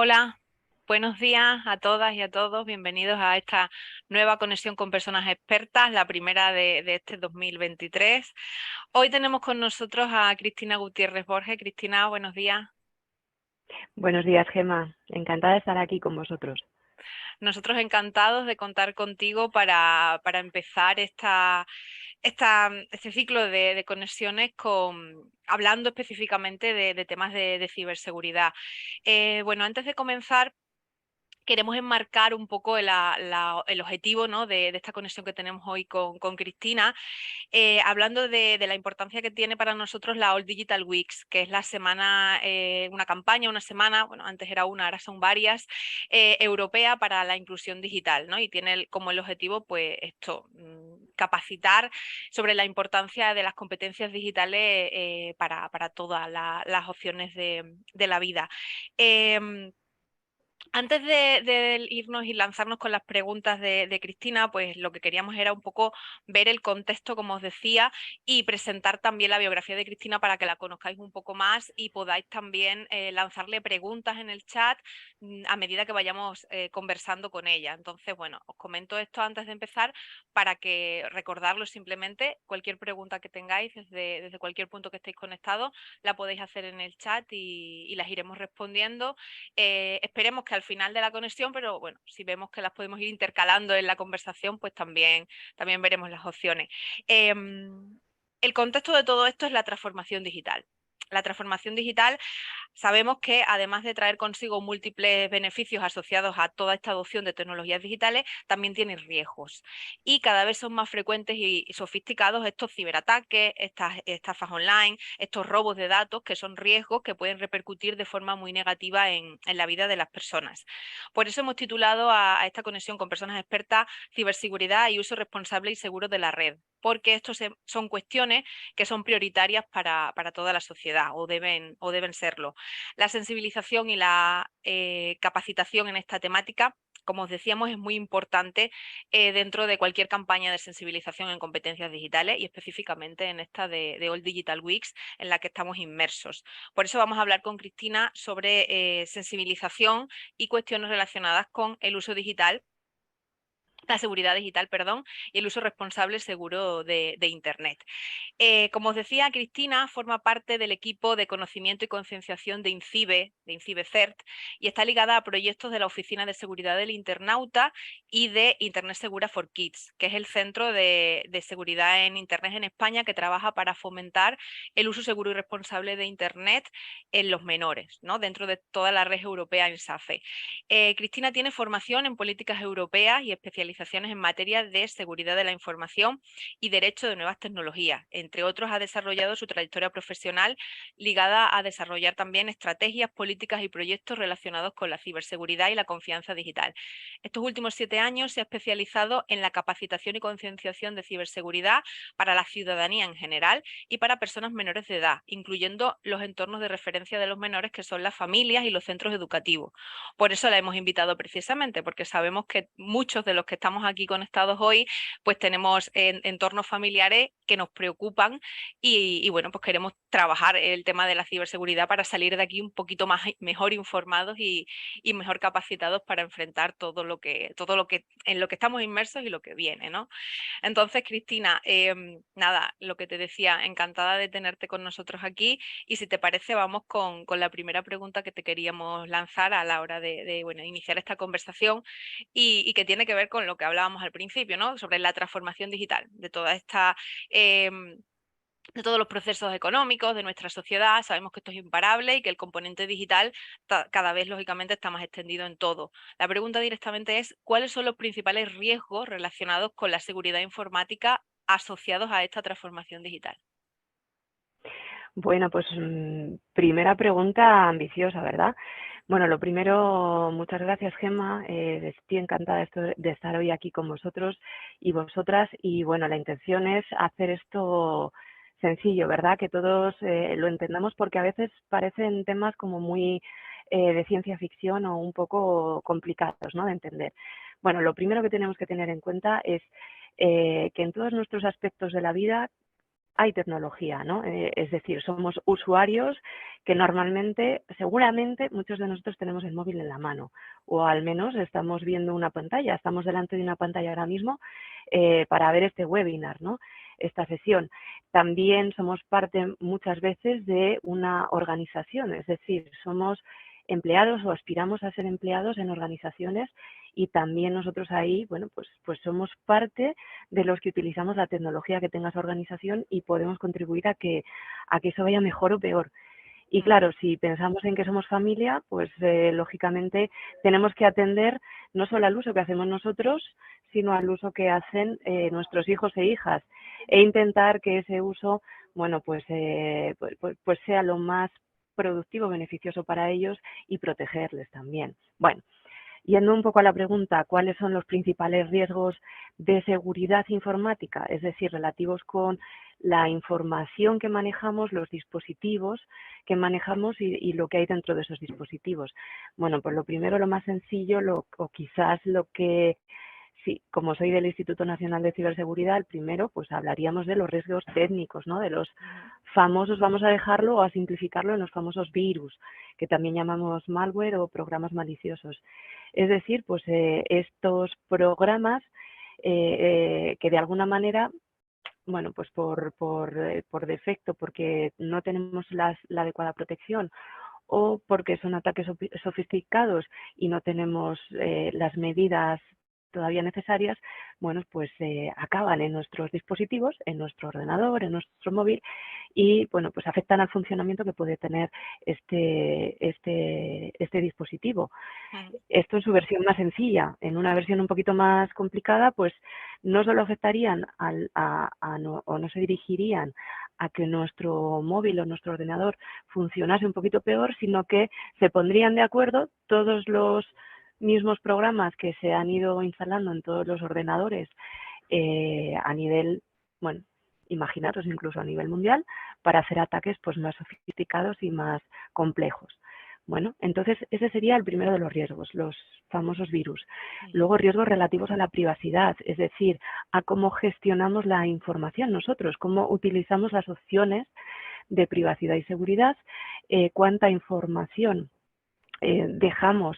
Hola, buenos días a todas y a todos. Bienvenidos a esta nueva conexión con personas expertas, la primera de este 2023. Hoy tenemos con nosotros a Cristina Gutiérrez Borges. Cristina, buenos días. Buenos días, Gemma. Encantada de estar aquí con vosotros. Nosotros encantados de contar contigo para empezar este ciclo de conexiones hablando específicamente de temas de ciberseguridad. Bueno, antes de comenzar, queremos enmarcar un poco el objetivo, ¿no? de esta conexión que tenemos hoy con Cristina, hablando de la importancia que tiene para nosotros la All Digital Weeks, que es la semana, una campaña, una semana, bueno, antes era una, ahora son varias, europea para la inclusión digital, ¿no? Y tiene como el objetivo, pues esto, capacitar sobre la importancia de las competencias digitales para todas las opciones de la vida. Antes de irnos y lanzarnos con las preguntas de Cristina, pues lo que queríamos era un poco ver el contexto, como os decía, y presentar también la biografía de Cristina para que la conozcáis un poco más y podáis también lanzarle preguntas en el chat a medida que vayamos conversando con ella. Entonces, bueno, os comento esto antes de empezar para que recordarlo simplemente. Cualquier pregunta que tengáis desde cualquier punto que estéis conectados, la podéis hacer en el chat y las iremos respondiendo. Esperemos que al final de la conexión, pero bueno, si vemos que las podemos ir intercalando en la conversación, pues también veremos las opciones. El contexto de todo esto es la transformación digital. La transformación digital, sabemos que además de traer consigo múltiples beneficios asociados a toda esta adopción de tecnologías digitales, también tiene riesgos. Y cada vez son más frecuentes y sofisticados estos ciberataques, estas estafas online, estos robos de datos, que son riesgos que pueden repercutir de forma muy negativa en la vida de las personas. Por eso hemos titulado a esta conexión con personas expertas ciberseguridad y uso responsable y seguro de la red, porque estos son cuestiones que son prioritarias para toda la sociedad o deben serlo. La sensibilización y la capacitación en esta temática, como os decíamos, es muy importante dentro de cualquier campaña de sensibilización en competencias digitales y específicamente en esta de All Digital Weeks en la que estamos inmersos. Por eso vamos a hablar con Cristina sobre sensibilización y cuestiones relacionadas con el uso digital, la seguridad digital, perdón, y el uso responsable seguro de Internet. Como os decía, Cristina forma parte del equipo de conocimiento y concienciación de INCIBE CERT, y está ligada a proyectos de la Oficina de Seguridad del Internauta y de Internet Segura for Kids, que es el centro de seguridad en Internet en España que trabaja para fomentar el uso seguro y responsable de Internet en los menores, ¿no? Dentro de toda la red europea en SAFE. Cristina tiene formación en políticas europeas y especializaciones en materia de seguridad de la información y derecho de nuevas tecnologías. Entre otros, ha desarrollado su trayectoria profesional ligada a desarrollar también estrategias, políticas y proyectos relacionados con la ciberseguridad y la confianza digital. Estos últimos 7 años se ha especializado en la capacitación y concienciación de ciberseguridad para la ciudadanía en general y para personas menores de edad, incluyendo los entornos de referencia de los menores, que son las familias y los centros educativos. Por eso la hemos invitado precisamente, porque sabemos que muchos de los que estamos aquí conectados hoy pues tenemos entornos familiares que nos preocupan y bueno, pues queremos trabajar el tema de la ciberseguridad para salir de aquí un poquito más mejor informados y mejor capacitados para enfrentar todo lo que en lo que estamos inmersos y lo que viene, ¿no? Entonces, Cristina, nada, lo que te decía, encantada de tenerte con nosotros aquí, y si te parece, vamos con la primera pregunta que te queríamos lanzar a la hora bueno, iniciar esta conversación y que tiene que ver con lo que hablábamos al principio, ¿no? Sobre la transformación digital de toda esta... de todos los procesos económicos de nuestra sociedad. Sabemos que esto es imparable y que el componente digital cada vez, lógicamente, está más extendido en todo. La pregunta directamente es, ¿cuáles son los principales riesgos relacionados con la seguridad informática asociados a esta transformación digital? Bueno, pues primera pregunta ambiciosa, ¿verdad? Bueno, lo primero, muchas gracias, Gemma. Estoy encantada de estar hoy aquí con vosotros y vosotras. Y bueno, la intención es hacer esto sencillo, ¿verdad? Que todos lo entendamos, porque a veces parecen temas como muy de ciencia ficción o un poco complicados, ¿no? De entender. Bueno, lo primero que tenemos que tener en cuenta es que en todos nuestros aspectos de la vida hay tecnología, ¿no? Es decir, somos usuarios que normalmente, seguramente, muchos de nosotros tenemos el móvil en la mano, o al menos estamos viendo una pantalla, estamos delante de una pantalla ahora mismo para ver este webinar, ¿no? Esta sesión. También somos parte muchas veces de una organización, es decir, somos empleados o aspiramos a ser empleados en organizaciones y también nosotros ahí, bueno, pues somos parte de los que utilizamos la tecnología que tenga esa organización y podemos contribuir a que eso vaya mejor o peor. Y claro, si pensamos en que somos familia, pues lógicamente tenemos que atender no solo al uso que hacemos nosotros, sino al uso que hacen nuestros hijos e hijas e intentar que ese uso, bueno, pues sea lo más productivo, beneficioso para ellos y protegerles también. Bueno, yendo un poco a la pregunta, ¿cuáles son los principales riesgos de seguridad informática? Es decir, relativos con la información que manejamos, los dispositivos que manejamos y lo que hay dentro de esos dispositivos. Bueno, pues lo primero, lo más sencillo, o quizás lo que, sí, como soy del Instituto Nacional de Ciberseguridad, el primero, pues hablaríamos de los riesgos técnicos, ¿no? De los famosos, vamos a dejarlo o a simplificarlo en los famosos virus, que también llamamos malware o programas maliciosos. Es decir, pues estos programas que de alguna manera, bueno, pues por defecto, porque no tenemos la adecuada protección o porque son ataques sofisticados y no tenemos las medidas todavía necesarias, bueno, pues acaban en nuestros dispositivos, en nuestro ordenador, en nuestro móvil y, bueno, pues afectan al funcionamiento que puede tener este dispositivo. Esto en su versión más sencilla. En una versión un poquito más complicada, pues no solo afectarían o no se dirigirían a que nuestro móvil o nuestro ordenador funcionase un poquito peor, sino que se pondrían de acuerdo todos los mismos programas que se han ido instalando en todos los ordenadores a nivel, bueno, imaginaros incluso a nivel mundial, para hacer ataques pues más sofisticados y más complejos. Bueno, entonces ese sería el primero de los riesgos, los famosos virus. Luego riesgos relativos a la privacidad, es decir, a cómo gestionamos la información nosotros, cómo utilizamos las opciones de privacidad y seguridad, cuánta información dejamos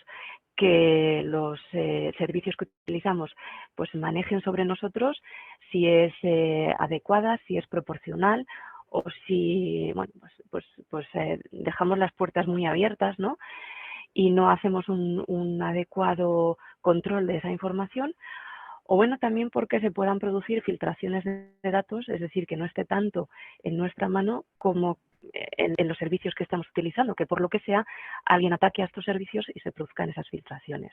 que los servicios que utilizamos pues manejen sobre nosotros, si es adecuada, si es proporcional o si bueno, dejamos las puertas muy abiertas, ¿no? Y no hacemos un adecuado control de esa información. O bueno, también porque se puedan producir filtraciones de datos, es decir, que no esté tanto en nuestra mano como en los servicios que estamos utilizando, que por lo que sea alguien ataque a estos servicios y se produzcan esas filtraciones.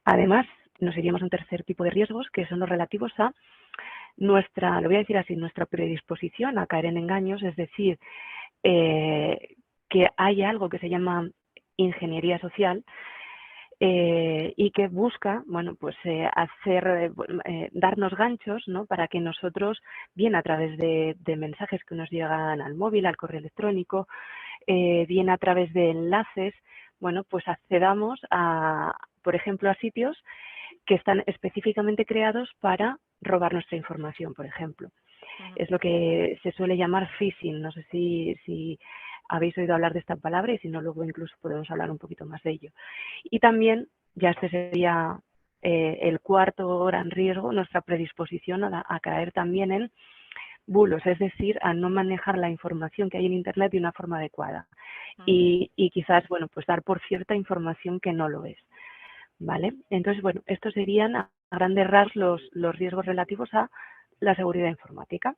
Además, nos iríamos a un tercer tipo de riesgos, que son los relativos a nuestra, lo voy a decir así, nuestra predisposición a caer en engaños, es decir, que hay algo que se llama ingeniería social, y que busca, bueno, pues darnos ganchos, ¿no? Para que nosotros, bien a través de mensajes que nos llegan al móvil, al correo electrónico, bien a través de enlaces, bueno, pues accedamos por ejemplo, a sitios que están específicamente creados para robar nuestra información, por ejemplo. Es lo que se suele llamar phishing. No sé si habéis oído hablar de esta palabra y si no, luego incluso podemos hablar un poquito más de ello. Y también, ya este sería el cuarto gran riesgo, nuestra predisposición a caer también en bulos, es decir, a no manejar la información que hay en Internet de una forma adecuada. Y quizás, bueno, pues dar por cierta información que no lo es. ¿Vale? Entonces, bueno, estos serían a grandes rasgos los riesgos relativos a la seguridad informática.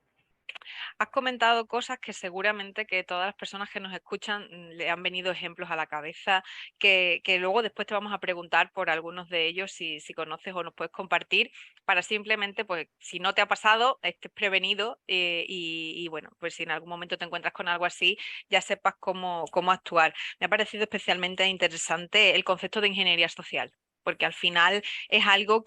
Has comentado cosas que seguramente que todas las personas que nos escuchan le han venido ejemplos a la cabeza, que luego después te vamos a preguntar por algunos de ellos si conoces o nos puedes compartir, para simplemente, pues, si no te ha pasado, estés prevenido y bueno, pues si en algún momento te encuentras con algo así, ya sepas cómo actuar. Me ha parecido especialmente interesante el concepto de ingeniería social. porque al final es algo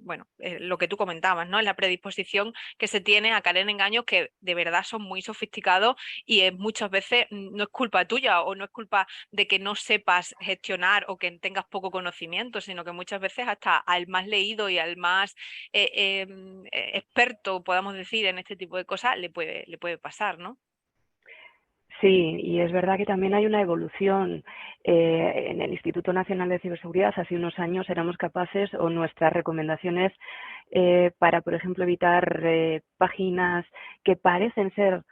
bueno, lo que tú comentabas, ¿no? Es la predisposición que se tiene a caer en engaños que de verdad son muy sofisticados y muchas veces no es culpa tuya o no es culpa de que no sepas gestionar o que tengas poco conocimiento, sino que muchas veces hasta al más leído y al más experto, podamos decir, en este tipo de cosas, le puede pasar, ¿no? Sí, y es verdad que también hay una evolución. En el Instituto Nacional de Ciberseguridad hace unos años éramos capaces, o nuestras recomendaciones para, por ejemplo, evitar páginas que parecen ser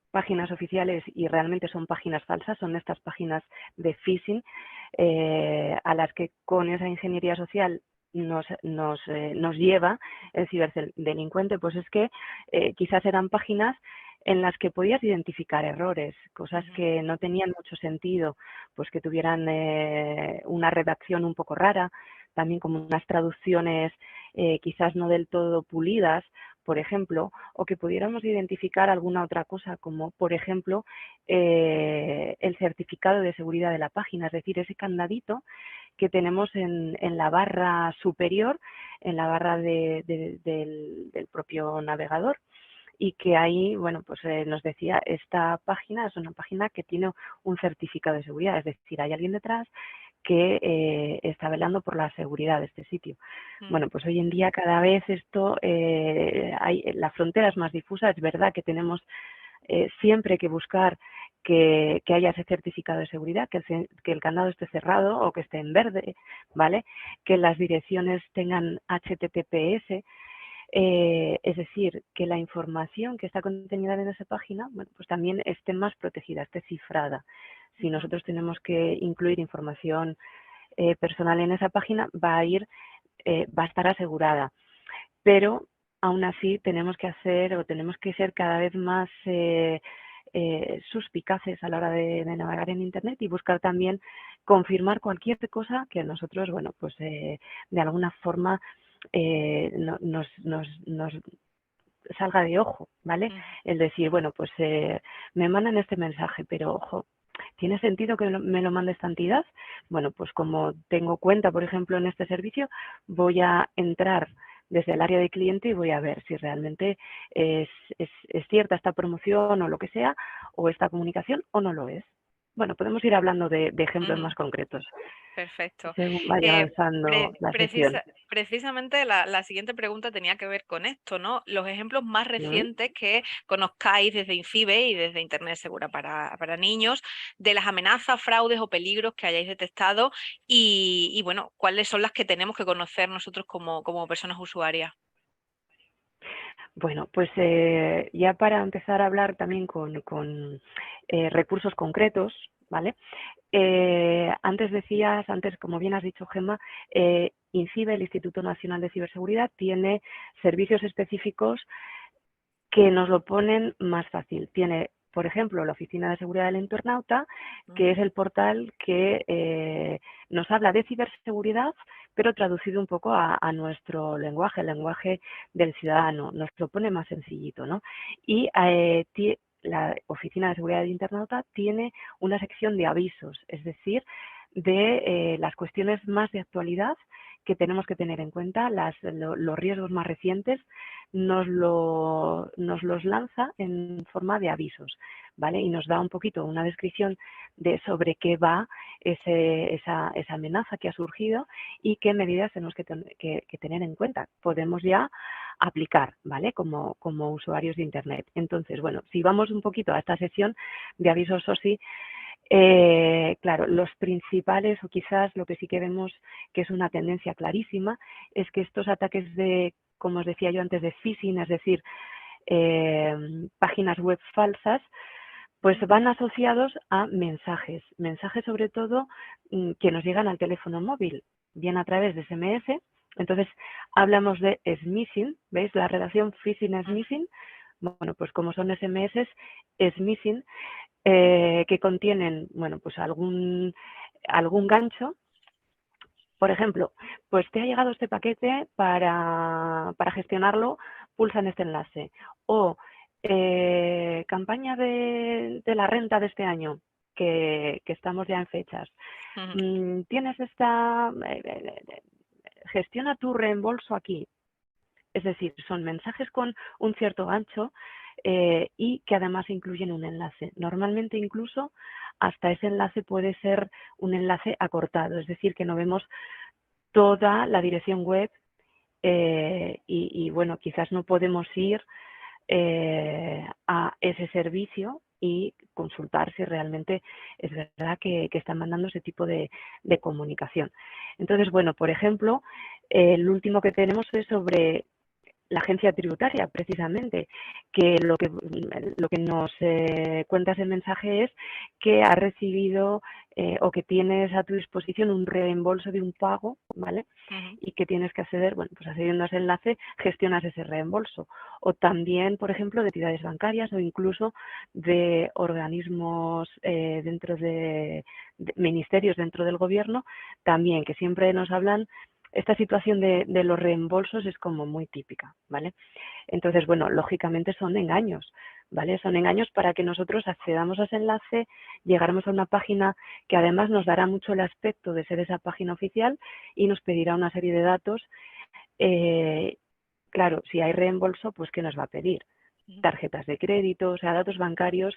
páginas oficiales y realmente son páginas falsas, son estas páginas de phishing, a las que con esa ingeniería social nos lleva el ciberdelincuente, pues es que quizás eran páginas en las que podías identificar errores, cosas que no tenían mucho sentido, pues que tuvieran una redacción un poco rara, también como unas traducciones quizás no del todo pulidas, por ejemplo, o que pudiéramos identificar alguna otra cosa, como por ejemplo el certificado de seguridad de la página, es decir, ese candadito que tenemos en la barra superior, en la barra del propio navegador, y que ahí, bueno, pues nos decía, esta página es una página que tiene un certificado de seguridad, es decir, hay alguien detrás que está velando por la seguridad de este sitio. Bueno, pues hoy en día cada vez esto, la frontera es más difusa, es verdad que tenemos siempre que buscar que haya ese certificado de seguridad, que el candado esté cerrado o que esté en verde, ¿vale? Que las direcciones tengan HTTPS, es decir, que la información que está contenida en esa página, bueno, pues también esté más protegida, esté cifrada. Si nosotros tenemos que incluir información personal en esa página, va a estar asegurada. Pero aún así tenemos que ser cada vez más suspicaces a la hora de navegar en Internet y buscar también confirmar cualquier cosa que nosotros, bueno, pues de alguna forma nos salga de ojo, ¿vale? El decir, bueno, pues me mandan este mensaje, pero ojo, ¿tiene sentido que me lo mande esta entidad? Bueno, pues como tengo cuenta, por ejemplo, en este servicio, voy a entrar desde el área de cliente y voy a ver si realmente es cierta esta promoción o lo que sea, o esta comunicación o no lo es. Bueno, podemos ir hablando de ejemplos más concretos Perfecto. según vaya avanzando la sesión. Precisamente la siguiente pregunta tenía que ver con esto, ¿no? Los ejemplos más ¿Mm? recientes que conozcáis desde Infibe y desde Internet Segura para niños, de las amenazas, fraudes o peligros que hayáis detectado y bueno, cuáles son las que tenemos que conocer nosotros como personas usuarias. Bueno, pues ya para empezar a hablar también con recursos concretos, ¿vale? Antes, como bien has dicho, Gemma, INCIBE, el Instituto Nacional de Ciberseguridad, tiene servicios específicos que nos lo ponen más fácil. Tiene, por ejemplo, la Oficina de Seguridad del Internauta, que es el portal que nos habla de ciberseguridad, pero traducido un poco a nuestro lenguaje, el lenguaje del ciudadano. Nos lo pone más sencillito, ¿no? Y la Oficina de Seguridad del Internauta tiene una sección de avisos, es decir, de las cuestiones más de actualidad que tenemos que tener en cuenta, los riesgos más recientes, nos los lanza en forma de avisos, ¿vale? Y nos da un poquito una descripción de sobre qué va esa amenaza que ha surgido y qué medidas tenemos que tener en cuenta. Podemos ya aplicar, ¿vale? Como usuarios de Internet. Entonces, bueno, si vamos un poquito a esta sesión de avisos SOSI, claro, los principales, o quizás lo que sí que vemos que es una tendencia clarísima, es que estos ataques como os decía yo antes, de phishing, es decir, páginas web falsas, pues van asociados a mensajes sobre todo que nos llegan al teléfono móvil, bien a través de SMS. Entonces, hablamos de smishing, ¿veis? La relación phishing-smishing. Bueno, pues como son SMS, smishing, que contienen, bueno, pues algún gancho. Por ejemplo, pues te ha llegado este paquete para gestionarlo, pulsa en este enlace. O campaña de la renta de este año, que estamos ya en fechas. Tienes gestiona tu reembolso aquí. Es decir, son mensajes con un cierto ancho y que además incluyen un enlace. Normalmente incluso hasta ese enlace puede ser un enlace acortado, es decir, que no vemos toda la dirección web y bueno, quizás no podemos ir a ese servicio y consultar si realmente es verdad que están mandando ese tipo de comunicación. Entonces, bueno, por ejemplo, el último que tenemos es sobre la agencia tributaria, precisamente, que lo que nos cuenta ese mensaje es que has recibido o que tienes a tu disposición un reembolso de un pago, ¿vale? Y que tienes que acceder, bueno, pues accediendo a ese enlace gestionas ese reembolso. O también, por ejemplo, de entidades bancarias o incluso de organismos dentro de ministerios dentro del gobierno, también, que siempre nos hablan. Esta situación de los reembolsos es como muy típica, ¿vale? Entonces, bueno, lógicamente son engaños, ¿vale? Son engaños para que nosotros accedamos a ese enlace, llegáramos a una página que además nos dará mucho el aspecto de ser esa página oficial y nos pedirá una serie de datos. Claro, si hay reembolso, pues ¿qué nos va a pedir? Tarjetas de crédito, o sea, datos bancarios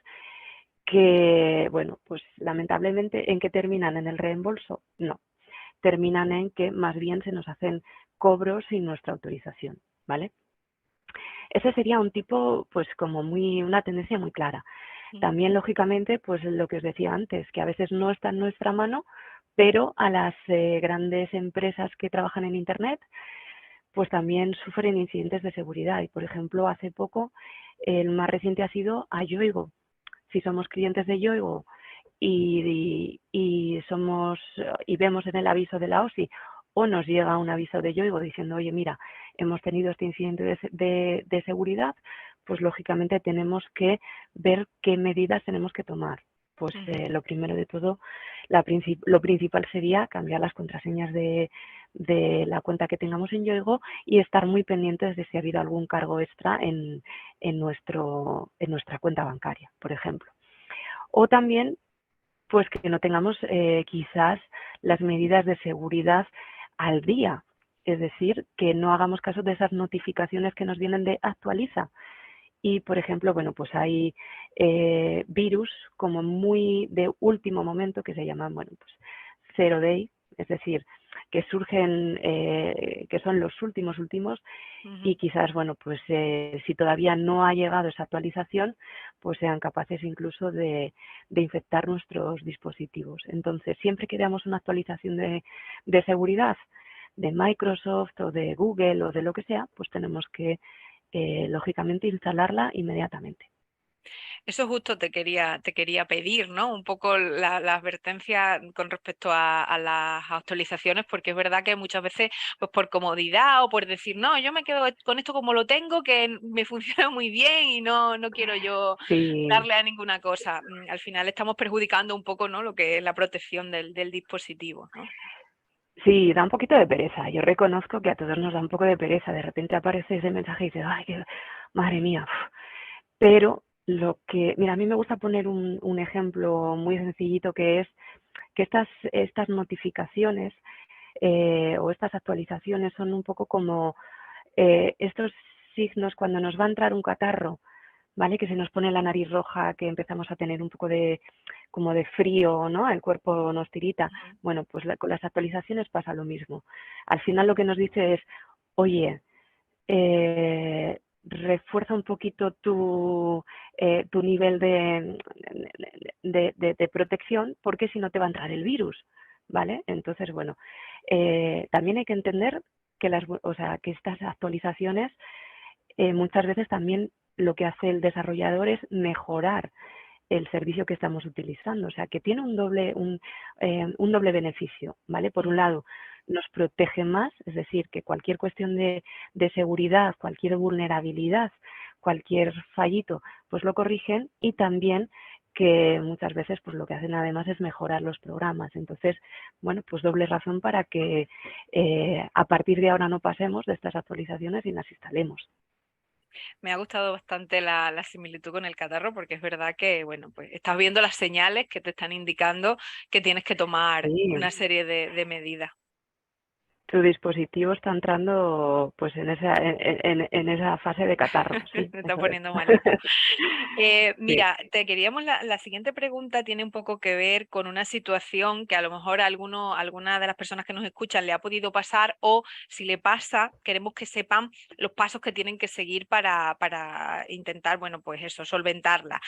que, bueno, pues lamentablemente, ¿en qué terminan? ¿En el reembolso? No. Terminan en que más bien se nos hacen cobros sin nuestra autorización, ¿vale? Ese sería un tipo, pues como una tendencia muy clara. También, lógicamente, pues lo que os decía antes, que a veces no está en nuestra mano, pero a las grandes empresas que trabajan en Internet, pues también sufren incidentes de seguridad. Y, por ejemplo, hace poco, el más reciente ha sido a Yoigo. Si somos clientes de Yoigo y vemos en el aviso de la OSI o nos llega un aviso de Yoigo diciendo, oye, mira, hemos tenido este incidente de seguridad, pues lógicamente tenemos que ver qué medidas tenemos que tomar. Pues lo primero de todo, lo principal sería cambiar las contraseñas de la cuenta que tengamos en Yoigo y estar muy pendientes de si ha habido algún cargo extra en nuestra cuenta bancaria, por ejemplo. O también, pues que no tengamos quizás las medidas de seguridad al día. Es decir, que no hagamos caso de esas notificaciones que nos vienen de actualiza. Y, por ejemplo, bueno, pues hay virus como muy de último momento que se llaman, bueno, pues zero day, es decir, que surgen, que son los últimos y quizás, bueno, pues si todavía no ha llegado esa actualización, pues sean capaces incluso de infectar nuestros dispositivos. Entonces, siempre que veamos una actualización de seguridad de Microsoft o de Google o de lo que sea, pues tenemos que, lógicamente, instalarla inmediatamente. Eso justo te quería pedir, ¿no? Un poco la advertencia con respecto a las actualizaciones, porque es verdad que muchas veces, pues por comodidad o por decir, no, yo me quedo con esto como lo tengo, que me funciona muy bien y no quiero yo darle a ninguna cosa. Al final estamos perjudicando un poco, ¿no? Lo que es la protección del dispositivo, ¿no? Sí, da un poquito de pereza. Yo reconozco que a todos nos da un poco de pereza. De repente aparece ese mensaje y dices, ay, madre mía. Pero mira, a mí me gusta poner un ejemplo muy sencillito que es que estas notificaciones o estas actualizaciones son un poco como estos signos cuando nos va a entrar un catarro, ¿vale? Que se nos pone la nariz roja, que empezamos a tener un poco como de frío, ¿no? El cuerpo nos tirita. Bueno, pues con las actualizaciones pasa lo mismo. Al final lo que nos dice es, oye, refuerza un poquito tu nivel de protección, porque si no te va a entrar el virus, ¿vale? Entonces, bueno, también hay que entender que que estas actualizaciones muchas veces también lo que hace el desarrollador es mejorar el servicio que estamos utilizando, o sea que tiene un doble beneficio, ¿vale? Por un lado, nos protege más, es decir, que cualquier cuestión de seguridad, cualquier vulnerabilidad, cualquier fallito, pues lo corrigen, y también que muchas veces pues lo que hacen además es mejorar los programas. Entonces, bueno, pues doble razón para que a partir de ahora no pasemos de estas actualizaciones y las instalemos. Me ha gustado bastante la similitud con el catarro porque es verdad que, bueno, pues estás viendo las señales que te están indicando que tienes que tomar Sí, una serie de medidas. tu dispositivo está entrando pues en esa fase de catarro, sí, Me está eso es. poniendo malito. Sí, Mira, te queríamos, la siguiente pregunta tiene un poco que ver con una situación que a lo mejor a alguna de las personas que nos escuchan le ha podido pasar o si le pasa, queremos que sepan los pasos que tienen que seguir para intentar, bueno, pues eso, solventarla.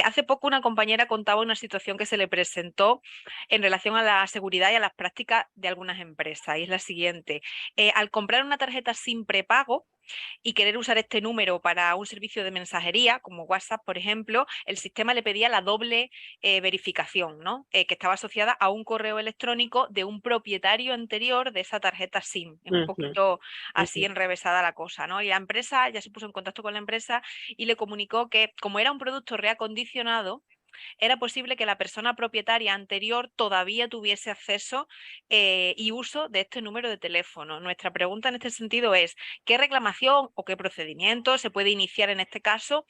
Hace poco una compañera contaba una situación que se le presentó en relación a la seguridad y a las prácticas de algunas empresas y es la siguiente. Al comprar una tarjeta sin prepago, y querer usar este número para un servicio de mensajería, como WhatsApp, por ejemplo, el sistema le pedía la doble verificación, ¿no? Que estaba asociada a un correo electrónico de un propietario anterior de esa tarjeta SIM. Es un ujú, poquito así ujú. enrevesada la cosa, ¿no? Y la empresa ya se puso en contacto con la empresa y le comunicó que como era un producto reacondicionado, era posible que la persona propietaria anterior todavía tuviese acceso y uso de este número de teléfono. Nuestra pregunta en este sentido es, ¿qué reclamación o qué procedimiento se puede iniciar en este caso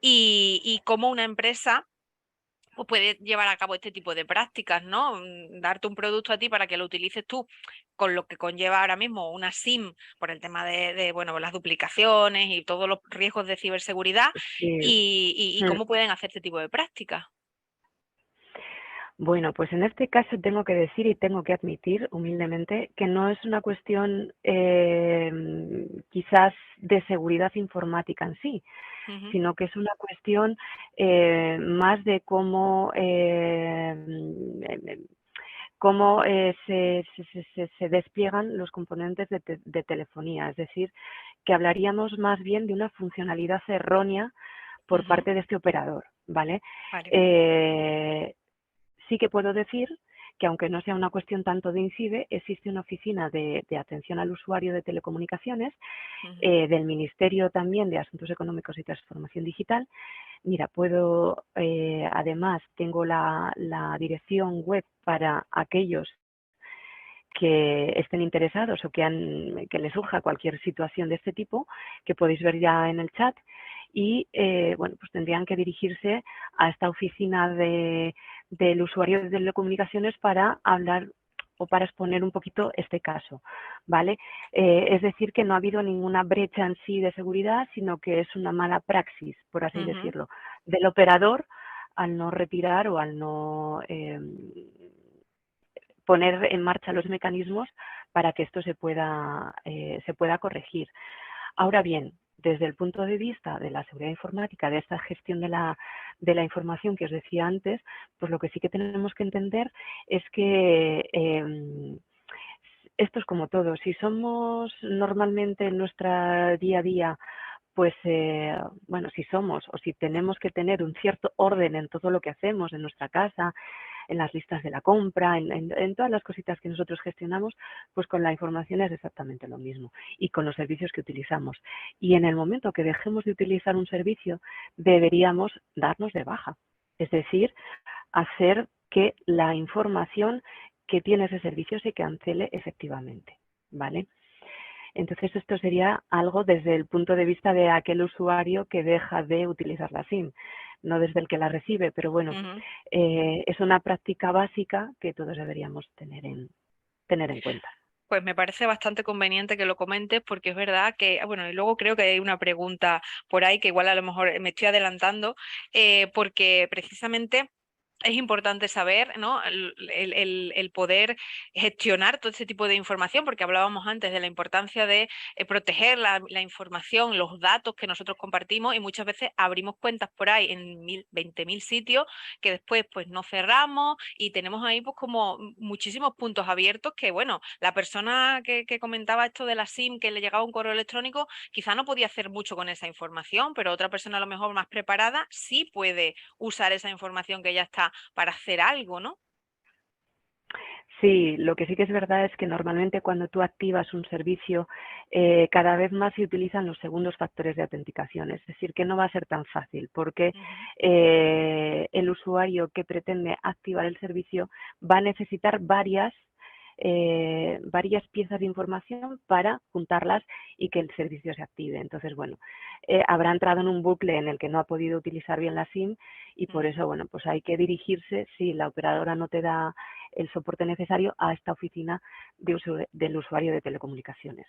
y cómo una empresa pues puede llevar a cabo este tipo de prácticas, ¿no? Darte un producto a ti para que lo utilices tú, con lo que conlleva ahora mismo una SIM por el tema bueno, las duplicaciones y todos los riesgos de ciberseguridad Sí, y mm. cómo pueden hacer este tipo de prácticas. Bueno, pues en este caso tengo que decir y tengo que admitir humildemente que no es una cuestión quizás de seguridad informática en sí, Ujú, sino que es una cuestión más de cómo se despliegan los componentes de telefonía. Es decir, que hablaríamos más bien de una funcionalidad errónea por ujú. parte de este operador, ¿vale? Vale. Eh, Sí que puedo decir que, aunque no sea una cuestión tanto de INCIBE, existe una oficina de atención al usuario de telecomunicaciones, Ujú, del Ministerio también de Asuntos Económicos y Transformación Digital. Mira, puedo, además, tengo la dirección web para aquellos que estén interesados o que les surja cualquier situación de este tipo, que podéis ver ya en el chat. Y bueno, pues tendrían que dirigirse a esta oficina del usuario de telecomunicaciones para hablar o para exponer un poquito este caso, ¿vale? Es decir, que no ha habido ninguna brecha en sí de seguridad, sino que es una mala praxis, por así ujú. decirlo, del operador al no retirar o al no poner en marcha los mecanismos para que esto se pueda corregir. Ahora bien, desde el punto de vista de la seguridad informática, de esta gestión de la información que os decía antes, pues lo que sí que tenemos que entender es que esto es como todo. Si somos normalmente en nuestra día a día, pues bueno, si somos o si tenemos que tener un cierto orden en todo lo que hacemos en nuestra casa, en las listas de la compra, en todas las cositas que nosotros gestionamos, pues con la información es exactamente lo mismo y con los servicios que utilizamos. Y en el momento que dejemos de utilizar un servicio, deberíamos darnos de baja, es decir, hacer que la información que tiene ese servicio se cancele efectivamente, ¿vale? Entonces, esto sería algo desde el punto de vista de aquel usuario que deja de utilizar la SIM, no desde el que la recibe, pero bueno, Ujú. es una práctica básica que todos deberíamos tener en cuenta. Pues me parece bastante conveniente que lo comentes porque es verdad que, bueno, y luego creo que hay una pregunta por ahí que igual a lo mejor me estoy adelantando, porque precisamente es importante saber, ¿no? El poder gestionar todo ese tipo de información, porque hablábamos antes de la importancia de proteger la información, los datos que nosotros compartimos y muchas veces abrimos cuentas por ahí en 20.000 sitios que después pues no cerramos y tenemos ahí pues como muchísimos puntos abiertos que, bueno, la persona que comentaba esto de la SIM que le llegaba un correo electrónico quizá no podía hacer mucho con esa información, pero otra persona a lo mejor más preparada sí puede usar esa información que ya está para hacer algo, ¿no? Sí, lo que sí que es verdad es que normalmente cuando tú activas un servicio, cada vez más se utilizan los segundos factores de autenticación, es decir, que no va a ser tan fácil, porque Ujú, el usuario que pretende activar el servicio va a necesitar varias varias piezas de información para juntarlas y que el servicio se active. Entonces, bueno, habrá entrado en un bucle en el que no ha podido utilizar bien la SIM y por eso, bueno, pues hay que dirigirse, si la operadora no te da el soporte necesario, a esta oficina del usuario de telecomunicaciones.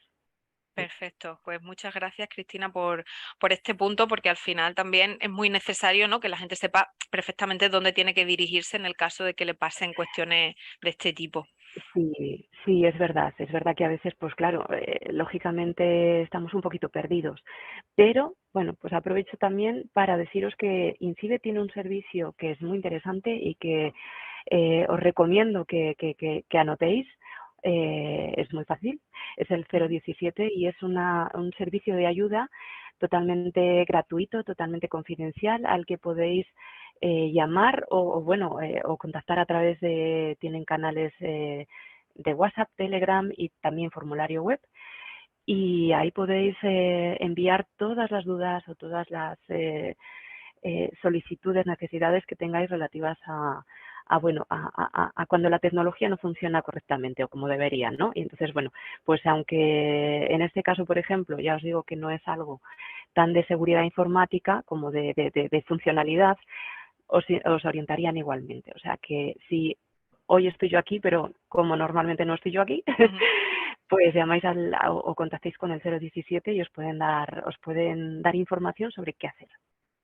Perfecto, pues muchas gracias Cristina por este punto, porque al final también es muy necesario, ¿no?, que la gente sepa perfectamente dónde tiene que dirigirse en el caso de que le pasen cuestiones de este tipo. Sí, sí, es verdad que a veces, pues claro, lógicamente estamos un poquito perdidos, pero bueno, pues aprovecho también para deciros que Incibe tiene un servicio que es muy interesante y que os recomiendo que anotéis. Es muy fácil, es el 017 y es un servicio de ayuda totalmente gratuito, totalmente confidencial, al que podéis llamar o contactar a través de, tienen canales de WhatsApp, Telegram y también formulario web. Y ahí podéis enviar todas las dudas o todas las solicitudes, necesidades que tengáis relativas a cuando la tecnología no funciona correctamente o como debería, ¿no? Y entonces, bueno, pues aunque en este caso, por ejemplo, ya os digo que no es algo tan de seguridad informática como de funcionalidad, os orientarían igualmente. O sea que si hoy estoy yo aquí, pero como normalmente no estoy yo aquí, Ujú. pues llamáis o contactéis con el 017 y os pueden dar información sobre qué hacer.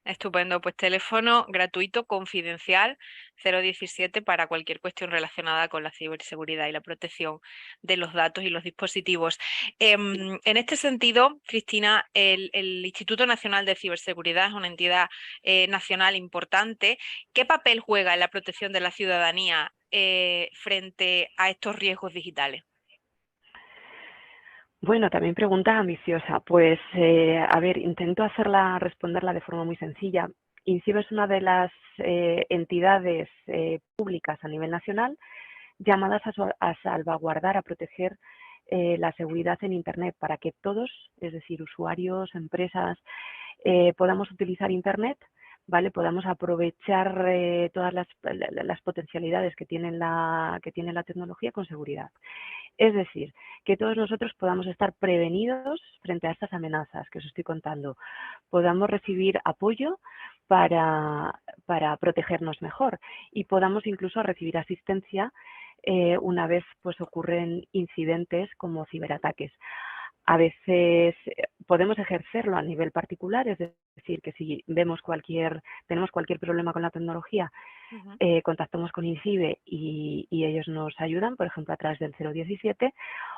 Estupendo, pues teléfono gratuito, confidencial, 017 para cualquier cuestión relacionada con la ciberseguridad y la protección de los datos y los dispositivos. En este sentido, Cristina, el Instituto Nacional de Ciberseguridad es una entidad nacional importante. ¿Qué papel juega en la protección de la ciudadanía frente a estos riesgos digitales? Bueno, también pregunta ambiciosa. Pues, a ver, intento responderla de forma muy sencilla. INCIBE es una de las entidades públicas a nivel nacional llamadas a salvaguardar, a proteger la seguridad en Internet para que todos, es decir, usuarios, empresas, podamos utilizar Internet, ¿vale? Podamos aprovechar todas las potencialidades que tiene la tecnología con seguridad. Es decir, que todos nosotros podamos estar prevenidos frente a estas amenazas que os estoy contando, podamos recibir apoyo para protegernos mejor y podamos incluso recibir asistencia una vez pues ocurren incidentes como ciberataques. A veces podemos ejercerlo a nivel particular, es decir, que si tenemos cualquier problema con la tecnología, Ujú. contactamos con INCIBE y ellos nos ayudan, por ejemplo, a través del 017,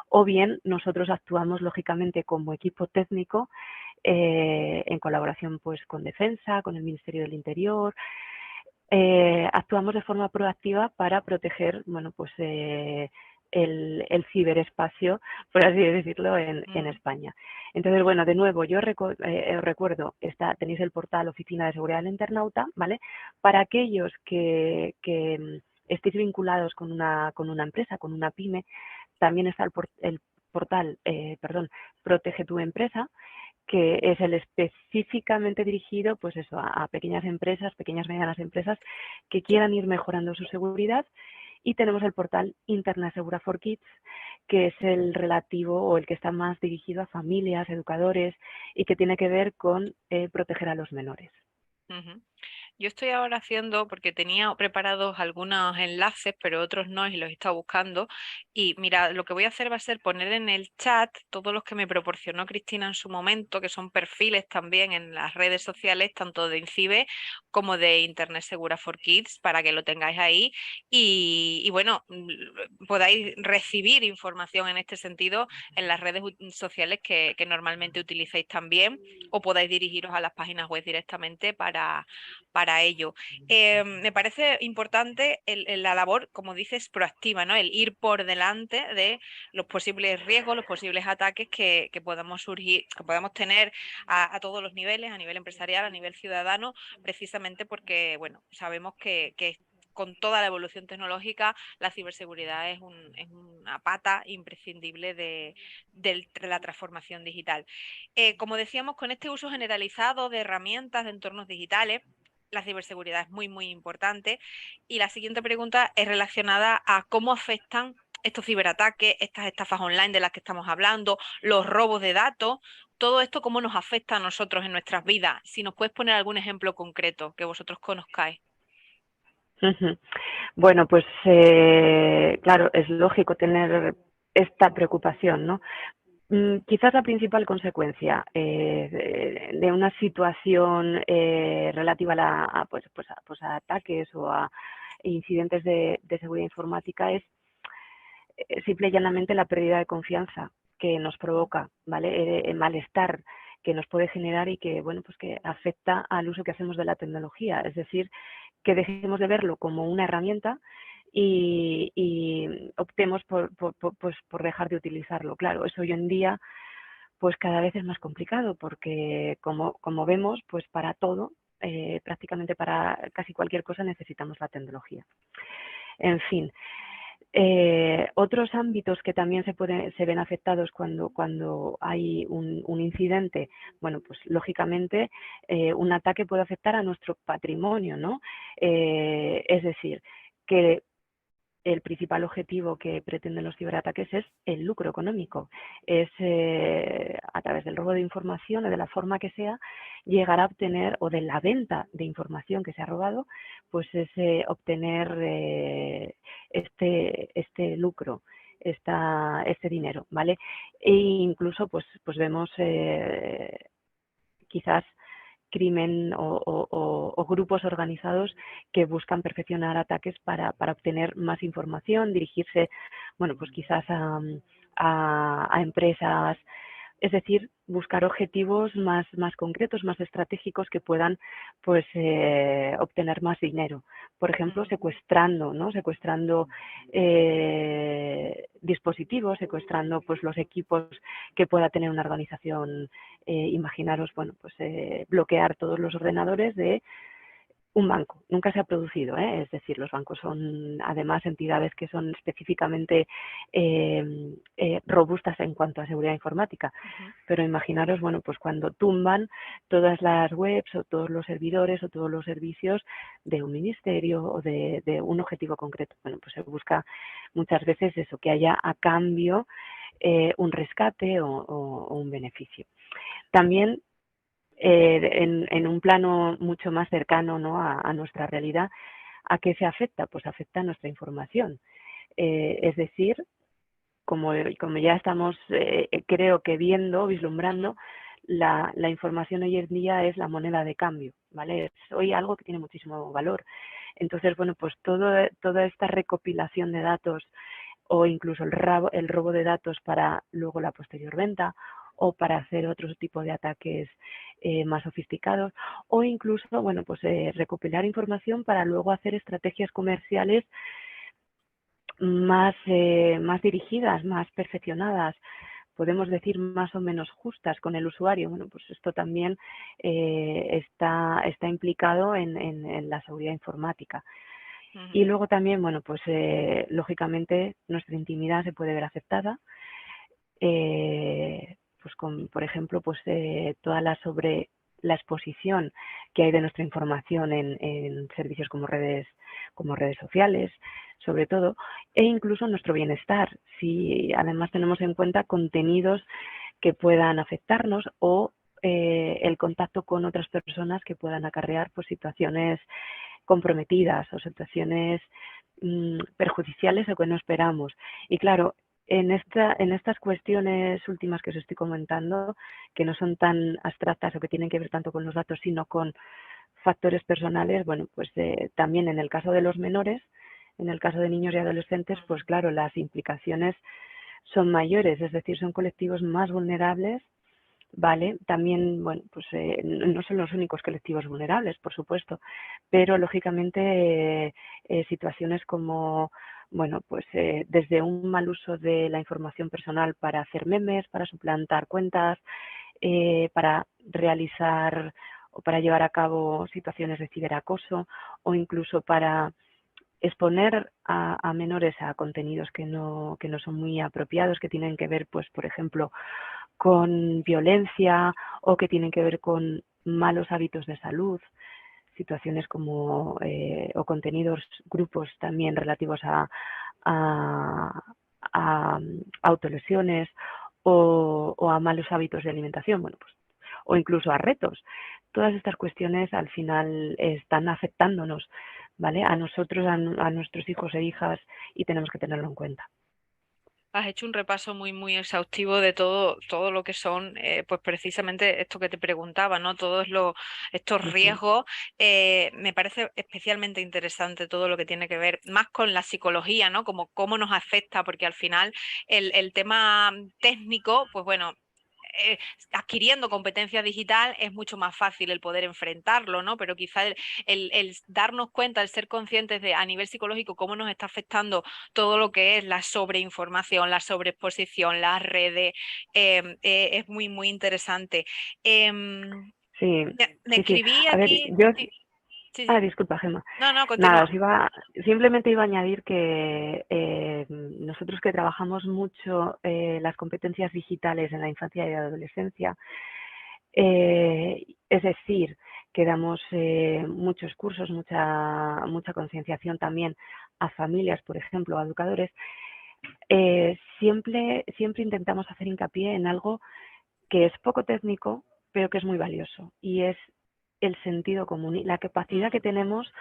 o bien nosotros actuamos lógicamente como equipo técnico en colaboración pues con Defensa, con el Ministerio del Interior. Actuamos de forma proactiva para proteger, bueno, pues el ciberespacio, por así decirlo, en Mm. España. Entonces, bueno, de nuevo, yo os recuerdo, tenéis el portal Oficina de Seguridad del Internauta, ¿vale? Para aquellos que estéis vinculados con una empresa, con una pyme, también está el portal, Protege tu empresa, que es el específicamente dirigido pues eso, a pequeñas empresas, pequeñas medianas empresas que quieran ir mejorando su seguridad. Y tenemos el portal Internet Segura for Kids, que es el relativo o el que está más dirigido a familias, educadores y que tiene que ver con proteger a los menores. Ujú. Yo estoy ahora haciendo, porque tenía preparados algunos enlaces, pero otros no, y los he estado buscando. Y mira, lo que voy a hacer va a ser poner en el chat todos los que me proporcionó Cristina en su momento, que son perfiles también en las redes sociales, tanto de INCIBE como de Internet Segura for Kids, para que lo tengáis ahí. Y bueno, podáis recibir información en este sentido en las redes sociales que normalmente utilizáis también, o podáis dirigiros a las páginas web directamente para ello. Me parece importante la labor, como dices, proactiva, ¿no? El ir por delante de los posibles riesgos, los posibles ataques que podamos surgir, que podamos tener a todos los niveles, a nivel empresarial, a nivel ciudadano, precisamente porque, bueno, sabemos que con toda la evolución tecnológica, la ciberseguridad es una pata imprescindible de la transformación digital. Como decíamos, con este uso generalizado de herramientas de entornos digitales, la ciberseguridad es muy, muy importante. Y la siguiente pregunta es relacionada a cómo afectan estos ciberataques, estas estafas online de las que estamos hablando, los robos de datos, todo esto cómo nos afecta a nosotros en nuestras vidas. Si nos puedes poner algún ejemplo concreto que vosotros conozcáis. Ujú. Bueno, pues claro, es lógico tener esta preocupación, ¿no? Quizás la principal consecuencia de una situación relativa a, pues a ataques o a incidentes de seguridad informática es simple y llanamente la pérdida de confianza que nos provoca, ¿vale? El malestar que nos puede generar y que, bueno, pues que afecta al uso que hacemos de la tecnología. Es decir, que dejemos de verlo como una herramienta y optemos pues, por dejar de utilizarlo. Claro, eso hoy en día pues cada vez es más complicado porque como vemos, pues para todo, prácticamente para casi cualquier cosa necesitamos la tecnología. En fin, otros ámbitos que también se ven afectados cuando hay un incidente, bueno, pues lógicamente un ataque puede afectar a nuestro patrimonio, ¿no? Es decir, que el principal objetivo que pretenden los ciberataques es el lucro económico. Es a través del robo de información o de la forma que sea, llegar a obtener, o de la venta de información que se ha robado, pues es obtener este lucro, este dinero, ¿vale? E incluso pues vemos quizás crimen o grupos organizados que buscan perfeccionar ataques para obtener más información, dirigirse, bueno, pues quizás a empresas, es decir, buscar objetivos más concretos, más estratégicos que puedan pues obtener más dinero. Por ejemplo, secuestrando, ¿no? Secuestrando dispositivos, secuestrando pues los equipos que pueda tener una organización. Imaginaros, bueno, pues bloquear todos los ordenadores de un banco. Nunca se ha producido, ¿eh? Es decir, los bancos son además entidades que son específicamente robustas en cuanto a seguridad informática. Pero imaginaros, bueno, pues cuando tumban todas las webs o todos los servidores o todos los servicios de un ministerio o de un objetivo concreto. Bueno, pues se busca muchas veces eso, que haya a cambio un rescate o un beneficio. También en un plano mucho más cercano, ¿no? a nuestra realidad, ¿a qué se afecta? Pues afecta a nuestra información. Es decir, como ya estamos, creo que viendo, vislumbrando, la información hoy en día es la moneda de cambio, ¿vale? Es hoy algo que tiene muchísimo valor. Entonces, bueno, pues toda esta recopilación de datos o incluso el robo de datos para luego la posterior venta o para hacer otro tipo de ataques más sofisticados o incluso, bueno, pues recopilar información para luego hacer estrategias comerciales más dirigidas, más perfeccionadas, podemos decir más o menos justas con el usuario. Bueno, pues esto también está implicado en la seguridad informática. Y luego también, bueno, pues lógicamente nuestra intimidad se puede ver afectada. Pues por ejemplo, pues sobre la exposición que hay de nuestra información en servicios como redes sociales, sobre todo, e incluso nuestro bienestar, si además tenemos en cuenta contenidos que puedan afectarnos o el contacto con otras personas que puedan acarrear pues situaciones comprometidas o situaciones perjudiciales o que no esperamos. Y claro, en estas cuestiones últimas que os estoy comentando, que no son tan abstractas o que tienen que ver tanto con los datos, sino con factores personales, bueno, pues también en el caso de los menores, en el caso de niños y adolescentes, pues claro, las implicaciones son mayores, es decir, son colectivos más vulnerables, ¿vale? También, bueno, pues no son los únicos colectivos vulnerables, por supuesto, pero lógicamente situaciones como, bueno, pues desde un mal uso de la información personal para hacer memes, para suplantar cuentas, para realizar o para llevar a cabo situaciones de ciberacoso o incluso para exponer a menores a contenidos que no son muy apropiados, que tienen que ver, pues, por ejemplo, con violencia o que tienen que ver con malos hábitos de salud, situaciones como o contenidos, grupos también relativos a a autolesiones o a malos hábitos de alimentación, bueno, pues, o incluso a retos. Todas estas cuestiones al final están afectándonos, ¿vale? A nosotros, a nuestros hijos e hijas, y tenemos que tenerlo en cuenta. Has hecho un repaso muy, muy exhaustivo de todo lo que son, pues precisamente esto que te preguntaba, ¿no? Estos Ujú. riesgos. Me parece especialmente interesante todo lo que tiene que ver más con la psicología, ¿no? Como cómo nos afecta, porque al final el tema técnico, pues bueno, adquiriendo competencia digital es mucho más fácil el poder enfrentarlo, ¿no? Pero quizá el darnos cuenta, el ser conscientes de a nivel psicológico cómo nos está afectando todo lo que es la sobreinformación, la sobreexposición, las redes, es muy, muy interesante. Sí, Me sí, sí. escribí A ver, aquí. yo... Sí, sí, Ah, sí. disculpa, Gemma. No, no, Nada, continúa. simplemente iba a añadir que nosotros que trabajamos mucho las competencias digitales en la infancia y adolescencia, es decir, que damos muchos cursos, mucha concienciación también a familias, por ejemplo, a educadores, siempre intentamos hacer hincapié en algo que es poco técnico, pero que es muy valioso, y es el sentido común y la capacidad que tenemos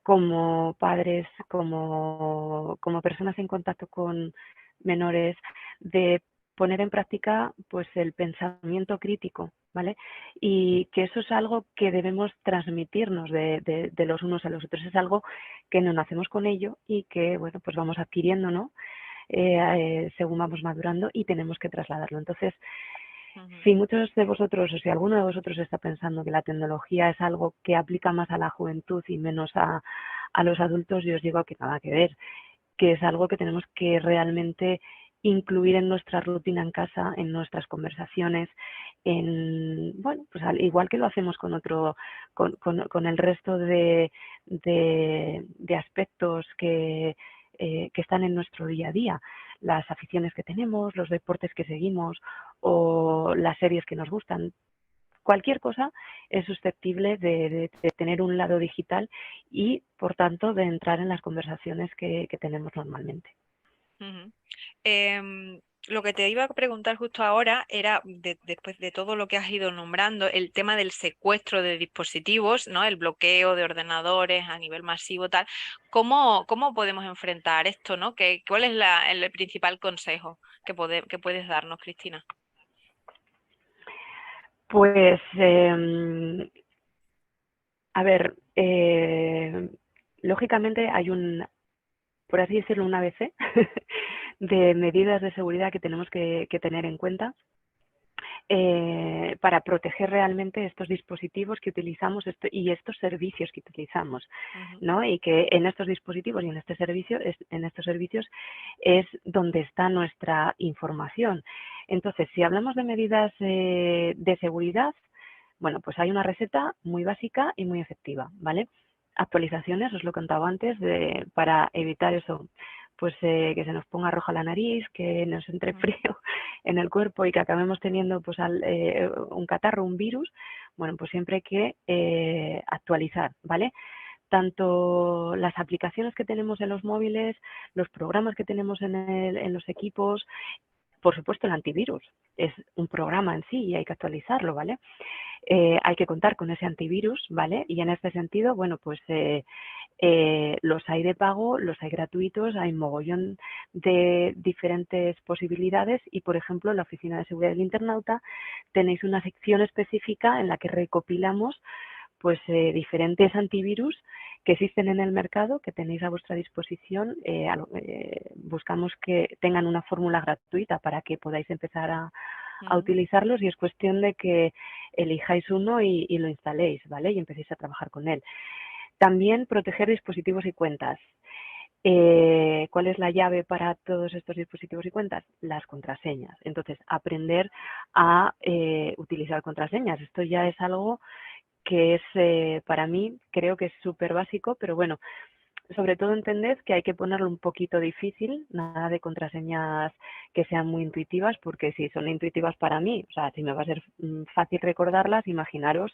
como padres, como personas en contacto con menores, de poner en práctica pues el pensamiento crítico, ¿vale? Y que eso es algo que debemos transmitirnos de los unos a los otros, es algo que no nacemos con ello y que, bueno, pues vamos adquiriendo, ¿no? Según vamos madurando y tenemos que trasladarlo. Entonces, Ujú. si muchos de vosotros o si alguno de vosotros está pensando que la tecnología es algo que aplica más a la juventud y menos a los adultos, yo os digo que nada que ver, que es algo que tenemos que realmente incluir en nuestra rutina en casa, en nuestras conversaciones, bueno, pues al igual que lo hacemos con el resto de aspectos que están en nuestro día a día, las aficiones que tenemos, los deportes que seguimos o las series que nos gustan. Cualquier cosa es susceptible de tener un lado digital y, por tanto, de entrar en las conversaciones que tenemos normalmente. Ujú. Lo que te iba a preguntar justo ahora era, después de todo lo que has ido nombrando, el tema del secuestro de dispositivos, ¿no? El bloqueo de ordenadores a nivel masivo, tal. ¿Cómo podemos enfrentar esto, ¿no? ¿Cuál es el principal consejo que puedes darnos, Cristina? Pues, a ver, lógicamente hay por así decirlo, un ABC de medidas de seguridad que tenemos que tener en cuenta para proteger realmente estos dispositivos que utilizamos y estos servicios que utilizamos, Ujú. ¿no? Y que en estos dispositivos y en en estos servicios es donde está nuestra información. Entonces, si hablamos de medidas de seguridad, bueno, pues hay una receta muy básica y muy efectiva, ¿vale? Actualizaciones, os lo contaba antes, para evitar eso, pues que se nos ponga roja la nariz, que nos entre Ujú. frío en el cuerpo y que acabemos teniendo pues un catarro, un virus. Bueno, pues siempre hay que actualizar, ¿vale? Tanto las aplicaciones que tenemos en los móviles, los programas que tenemos en los equipos, por supuesto el antivirus es un programa en sí y hay que actualizarlo, ¿vale? Hay que contar con ese antivirus, ¿vale? Y en este sentido, bueno, pues los hay de pago, los hay gratuitos, hay mogollón de diferentes posibilidades y, por ejemplo, en la Oficina de Seguridad del Internauta tenéis una sección específica en la que recopilamos pues diferentes antivirus que existen en el mercado, que tenéis a vuestra disposición. Buscamos que tengan una fórmula gratuita para que podáis empezar a Ujú. utilizarlos y es cuestión de que elijáis uno y lo instaléis, ¿vale? Y empecéis a trabajar con él. También proteger dispositivos y cuentas. ¿Cuál es la llave para todos estos dispositivos y cuentas? Las contraseñas. Entonces, aprender a utilizar contraseñas. Esto ya es algo que es, para mí, creo que es súper básico, pero bueno, sobre todo entended que hay que ponerlo un poquito difícil, nada de contraseñas que sean muy intuitivas, porque si son intuitivas para mí, o sea, si me va a ser fácil recordarlas, imaginaros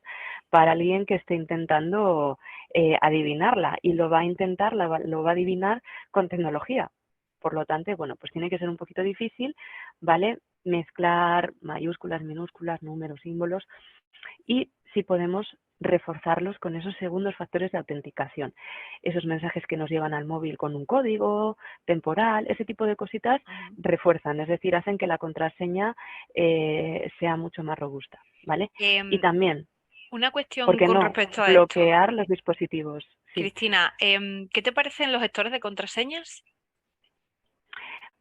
para alguien que esté intentando adivinarla y lo va a intentar, lo va a adivinar con tecnología. Por lo tanto, bueno, pues tiene que ser un poquito difícil, ¿vale? Mezclar mayúsculas, minúsculas, números, símbolos y si podemos reforzarlos con esos segundos factores de autenticación. Esos mensajes que nos llevan al móvil con un código temporal, ese tipo de cositas refuerzan, es decir, hacen que la contraseña sea mucho más robusta, ¿vale? Y también, una cuestión ¿por qué con no? respecto a esto. Bloquear los dispositivos. Sí. Cristina, ¿qué te parecen los gestores de contraseñas?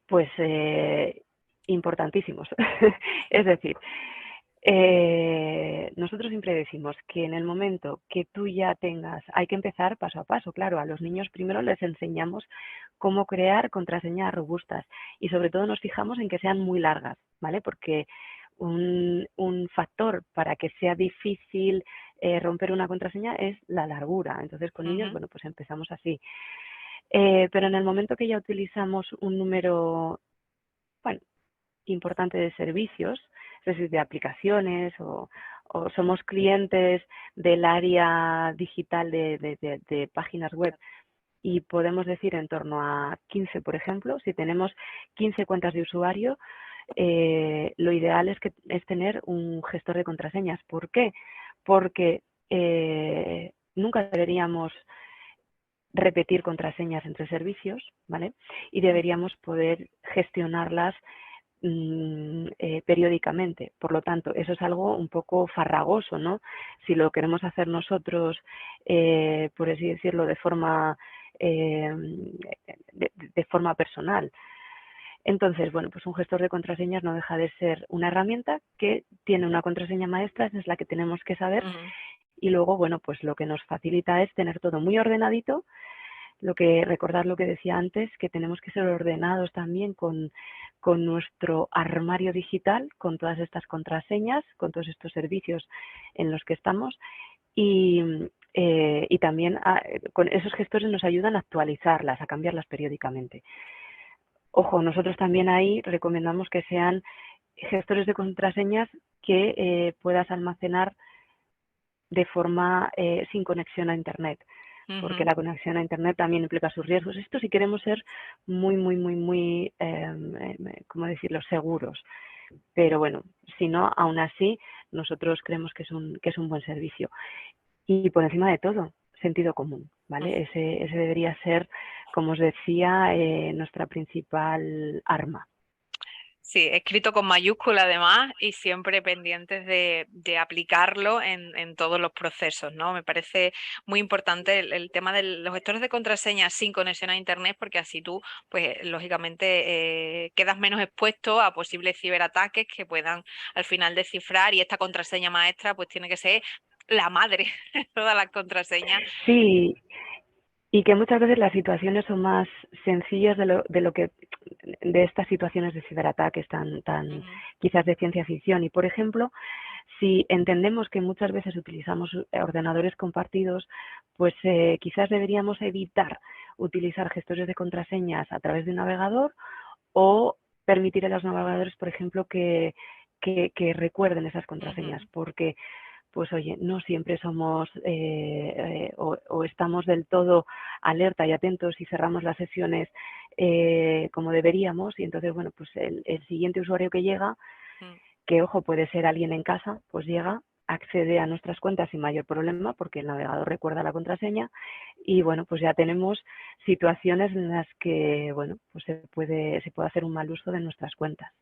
Pues importantísimos. Es decir, nosotros siempre decimos que en el momento que tú ya tengas, hay que empezar paso a paso, claro, a los niños primero les enseñamos cómo crear contraseñas robustas y sobre todo nos fijamos en que sean muy largas, ¿vale? Porque un factor para que sea difícil romper una contraseña es la largura, entonces con niños, bueno, pues empezamos así. Pero en el momento que ya utilizamos un número, bueno, importante de servicios, es decir, de aplicaciones o somos clientes del área digital de páginas web y podemos decir en torno a 15, por ejemplo, si tenemos 15 cuentas de usuario, lo ideal es tener un gestor de contraseñas. ¿Por qué? Porque nunca deberíamos repetir contraseñas entre servicios, ¿vale? Y deberíamos poder gestionarlas periódicamente. Por lo tanto, eso es algo un poco farragoso, ¿no? Si lo queremos hacer nosotros, por así decirlo, de forma personal. Entonces, bueno, pues un gestor de contraseñas no deja de ser una herramienta que tiene una contraseña maestra, esa es la que tenemos que saber, y luego, bueno, pues lo que nos facilita es tener todo muy ordenadito, recordar lo que decía antes, que tenemos que ser ordenados también con nuestro armario digital, con todas estas contraseñas, con todos estos servicios en los que estamos y también con esos gestores nos ayudan a actualizarlas, a cambiarlas periódicamente. Ojo, nosotros también ahí recomendamos que sean gestores de contraseñas que puedas almacenar de forma sin conexión a Internet, porque la conexión a Internet también implica sus riesgos. Esto si queremos ser muy, ¿cómo decirlo?, seguros. Pero bueno, si no, aún así, nosotros creemos que es un buen servicio. Y por encima de todo, sentido común, ¿vale? Ese debería ser, como os decía, nuestra principal arma. Sí, escrito con mayúscula además y siempre pendientes de aplicarlo en todos los procesos, ¿no? Me parece muy importante el tema de los gestores de contraseñas sin conexión a Internet porque así tú, pues lógicamente, quedas menos expuesto a posibles ciberataques que puedan al final descifrar y esta contraseña maestra pues tiene que ser la madre de todas las contraseñas. Sí, y que muchas veces las situaciones son más sencillas de estas situaciones de ciberataques tan quizás de ciencia ficción. Y, por ejemplo, si entendemos que muchas veces utilizamos ordenadores compartidos, pues quizás deberíamos evitar utilizar gestores de contraseñas a través de un navegador o permitir a los navegadores, por ejemplo, que recuerden esas contraseñas, porque pues oye, no siempre somos o estamos del todo alerta y atentos y cerramos las sesiones como deberíamos y entonces, bueno, pues el siguiente usuario que llega, que ojo, puede ser alguien en casa, pues llega, accede a nuestras cuentas sin mayor problema porque el navegador recuerda la contraseña y bueno, pues ya tenemos situaciones en las que, bueno, pues se puede hacer un mal uso de nuestras cuentas.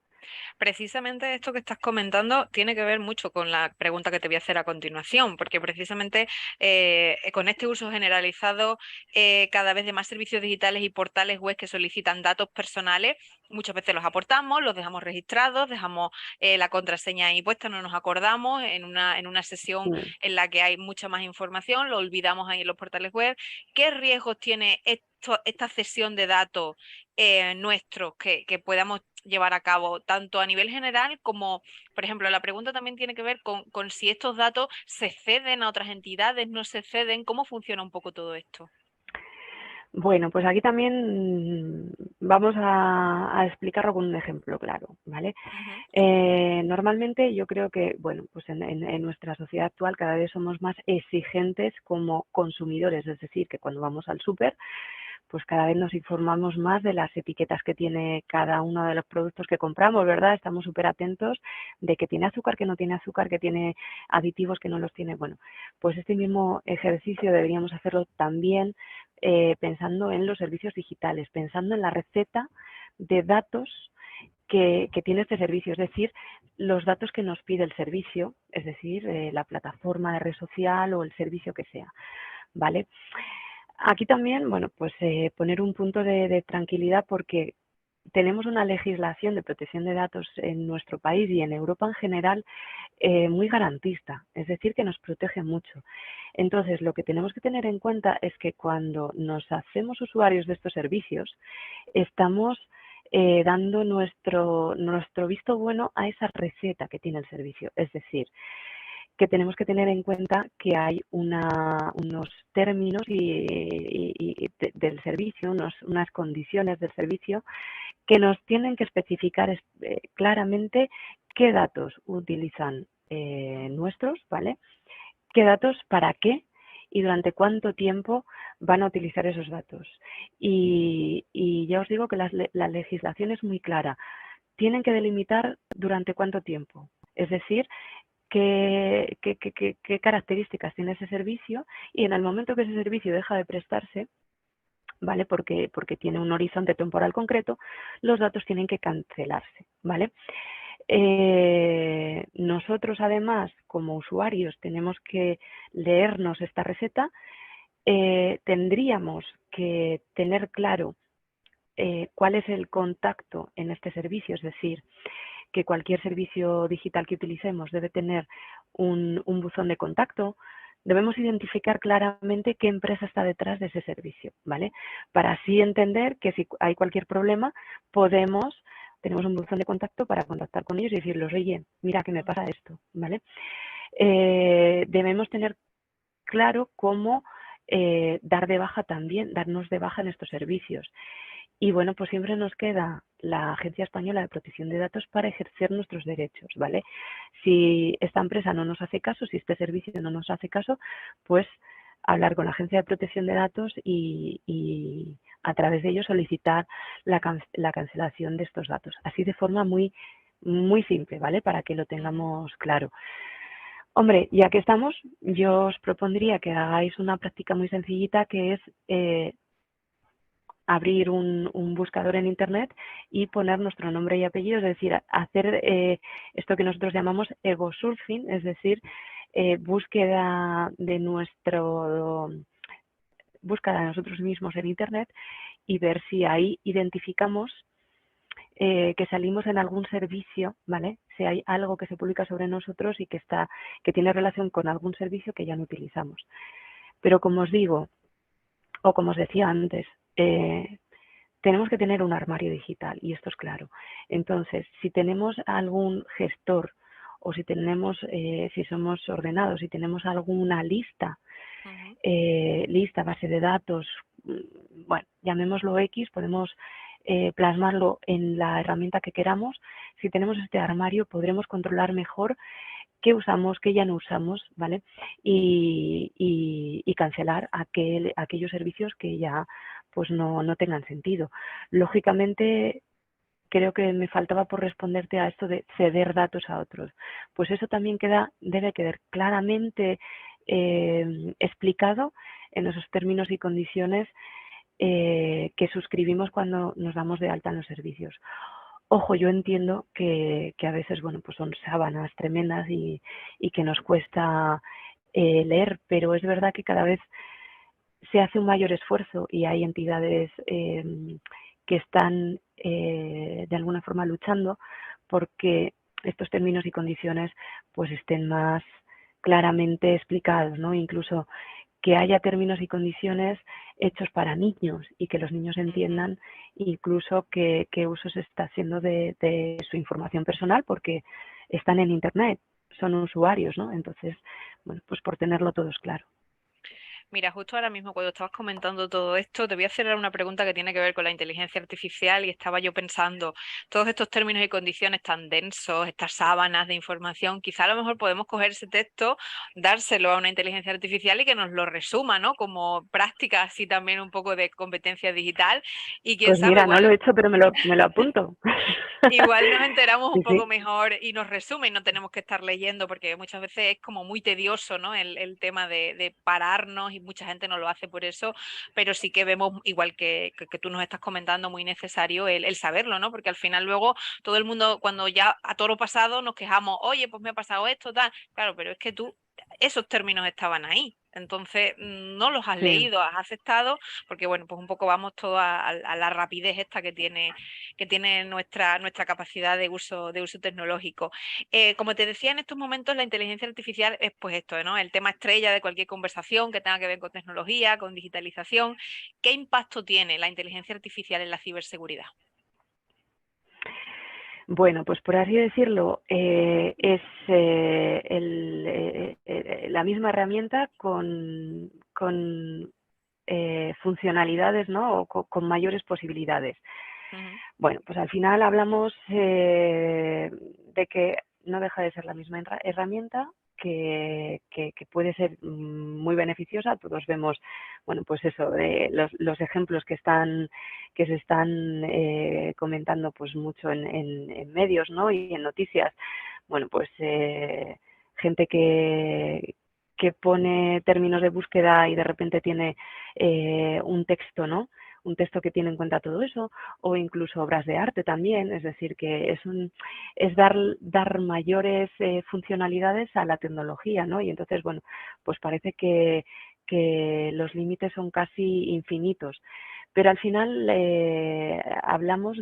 Precisamente esto que estás comentando tiene que ver mucho con la pregunta que te voy a hacer a continuación, porque precisamente con este uso generalizado cada vez de más servicios digitales y portales web que solicitan datos personales, muchas veces los aportamos, los dejamos registrados, dejamos la contraseña ahí puesta, no nos acordamos en una sesión en la que hay mucha más información, lo olvidamos ahí en los portales web. ¿Qué riesgos tiene esta cesión de datos nuestros que podamos llevar a cabo, tanto a nivel general como, por ejemplo, la pregunta también tiene que ver con si estos datos se ceden a otras entidades, no se ceden, ¿cómo funciona un poco todo esto? Bueno, pues aquí también vamos a explicarlo con un ejemplo claro, ¿vale? Normalmente yo creo que, bueno, pues en nuestra sociedad actual cada vez somos más exigentes como consumidores, es decir, que cuando vamos al súper, pues cada vez nos informamos más de las etiquetas que tiene cada uno de los productos que compramos, ¿verdad? Estamos súper atentos de que tiene azúcar, que no tiene azúcar, que tiene aditivos, que no los tiene. Bueno, pues este mismo ejercicio deberíamos hacerlo también pensando en los servicios digitales, pensando en la receta de datos que tiene este servicio, es decir, los datos que nos pide el servicio, es decir, la plataforma de red social o el servicio que sea, ¿vale? Aquí también, bueno, pues poner un punto de tranquilidad porque tenemos una legislación de protección de datos en nuestro país y en Europa en general muy garantista, es decir, que nos protege mucho. Entonces, lo que tenemos que tener en cuenta es que cuando nos hacemos usuarios de estos servicios, estamos dando nuestro visto bueno a esa receta que tiene el servicio. Es decir, que tenemos que tener en cuenta que hay unos términos del servicio, unas condiciones del servicio que nos tienen que especificar claramente qué datos utilizan nuestros, ¿vale? Qué datos, para qué y durante cuánto tiempo van a utilizar esos datos. Y ya os digo que la legislación es muy clara. Tienen que delimitar durante cuánto tiempo. Es decir, qué características tiene ese servicio y en el momento que ese servicio deja de prestarse, ¿vale? Porque tiene un horizonte temporal concreto, los datos tienen que cancelarse, ¿vale? Nosotros además, como usuarios, tenemos que leernos esta receta, tendríamos que tener claro cuál es el contacto en este servicio, es decir, que cualquier servicio digital que utilicemos debe tener un buzón de contacto. Debemos identificar claramente qué empresa está detrás de ese servicio, ¿vale? Para así entender que si hay cualquier problema, tenemos un buzón de contacto para contactar con ellos y decirles, oye, mira que me pasa esto, ¿vale? Debemos tener claro cómo darnos de baja en estos servicios. Y bueno, pues siempre nos queda la Agencia Española de Protección de Datos para ejercer nuestros derechos, ¿vale? Si esta empresa no nos hace caso, si este servicio no nos hace caso, pues hablar con la Agencia de Protección de Datos y a través de ello solicitar la cancelación de estos datos. Así de forma muy, muy simple, ¿vale? Para que lo tengamos claro. Hombre, ya que estamos, yo os propondría que hagáis una práctica muy sencillita que es abrir un buscador en Internet y poner nuestro nombre y apellido, es decir, hacer esto que nosotros llamamos ego surfing, es decir, búsqueda de nosotros mismos en Internet y ver si ahí identificamos que salimos en algún servicio, ¿vale? Si hay algo que se publica sobre nosotros y que tiene relación con algún servicio que ya no utilizamos. Pero como os digo, o como os decía antes, tenemos que tener un armario digital y esto es claro. Entonces, si tenemos algún gestor o si somos ordenados, si tenemos alguna lista, base de datos, bueno, llamémoslo X, podemos plasmarlo en la herramienta que queramos. Si tenemos este armario, podremos controlar mejor qué usamos, qué ya no usamos, ¿vale? Y cancelar aquellos servicios que ya pues no tengan sentido. Lógicamente, creo que me faltaba por responderte a esto de ceder datos a otros. Pues eso también debe quedar claramente explicado en esos términos y condiciones que suscribimos cuando nos damos de alta en los servicios. Ojo, yo entiendo que a veces, bueno, pues son sábanas tremendas y que nos cuesta leer, pero es verdad que cada vez se hace un mayor esfuerzo y hay entidades que están de alguna forma luchando porque estos términos y condiciones pues estén más claramente explicados, ¿no? Incluso que haya términos y condiciones hechos para niños y que los niños entiendan incluso qué uso se está haciendo de su información personal porque están en Internet, son usuarios, ¿no? Entonces, bueno, pues por tenerlo todos claro. Mira, justo ahora mismo cuando estabas comentando todo esto, te voy a hacer una pregunta que tiene que ver con la inteligencia artificial y estaba yo pensando, todos estos términos y condiciones tan densos, estas sábanas de información, quizá a lo mejor podemos coger ese texto, dárselo a una inteligencia artificial y que nos lo resuma, ¿no? Como práctica así también un poco de competencia digital y quién Pues sabe, mira, no lo he igual hecho, pero me lo apunto. igual nos enteramos un Sí, poco sí. mejor y nos resume y no tenemos que estar leyendo porque muchas veces es como muy tedioso, ¿no? El tema de pararnos y mucha gente no lo hace por eso, pero sí que vemos, igual que tú nos estás comentando, muy necesario el saberlo, ¿no? Porque al final luego todo el mundo, cuando ya a todo lo pasado nos quejamos, oye, pues me ha pasado esto, tal, claro, pero es que tú, esos términos estaban ahí. Entonces, no los has Sí. leído, has aceptado, porque bueno, pues un poco vamos todo a la rapidez esta que tiene nuestra capacidad de uso tecnológico. Como te decía, en estos momentos la inteligencia artificial es pues esto, ¿no? El tema estrella de cualquier conversación que tenga que ver con tecnología, con digitalización. ¿Qué impacto tiene la inteligencia artificial en la ciberseguridad? Bueno, pues por así decirlo, es la misma herramienta con funcionalidades, ¿no? O con mayores posibilidades. Ujú, Bueno, pues al final hablamos de que no deja de ser la misma herramienta que puede ser muy beneficiosa. Todos vemos, bueno, pues eso, de los ejemplos que se están comentando pues mucho en medios, ¿no? Y en noticias. Bueno, pues gente que pone términos de búsqueda y de repente tiene un texto, ¿no? Un texto que tiene en cuenta todo eso, o incluso obras de arte también, es decir, que es dar mayores funcionalidades a la tecnología, ¿no? Y entonces, bueno, pues parece que los límites son casi infinitos. Pero al final hablamos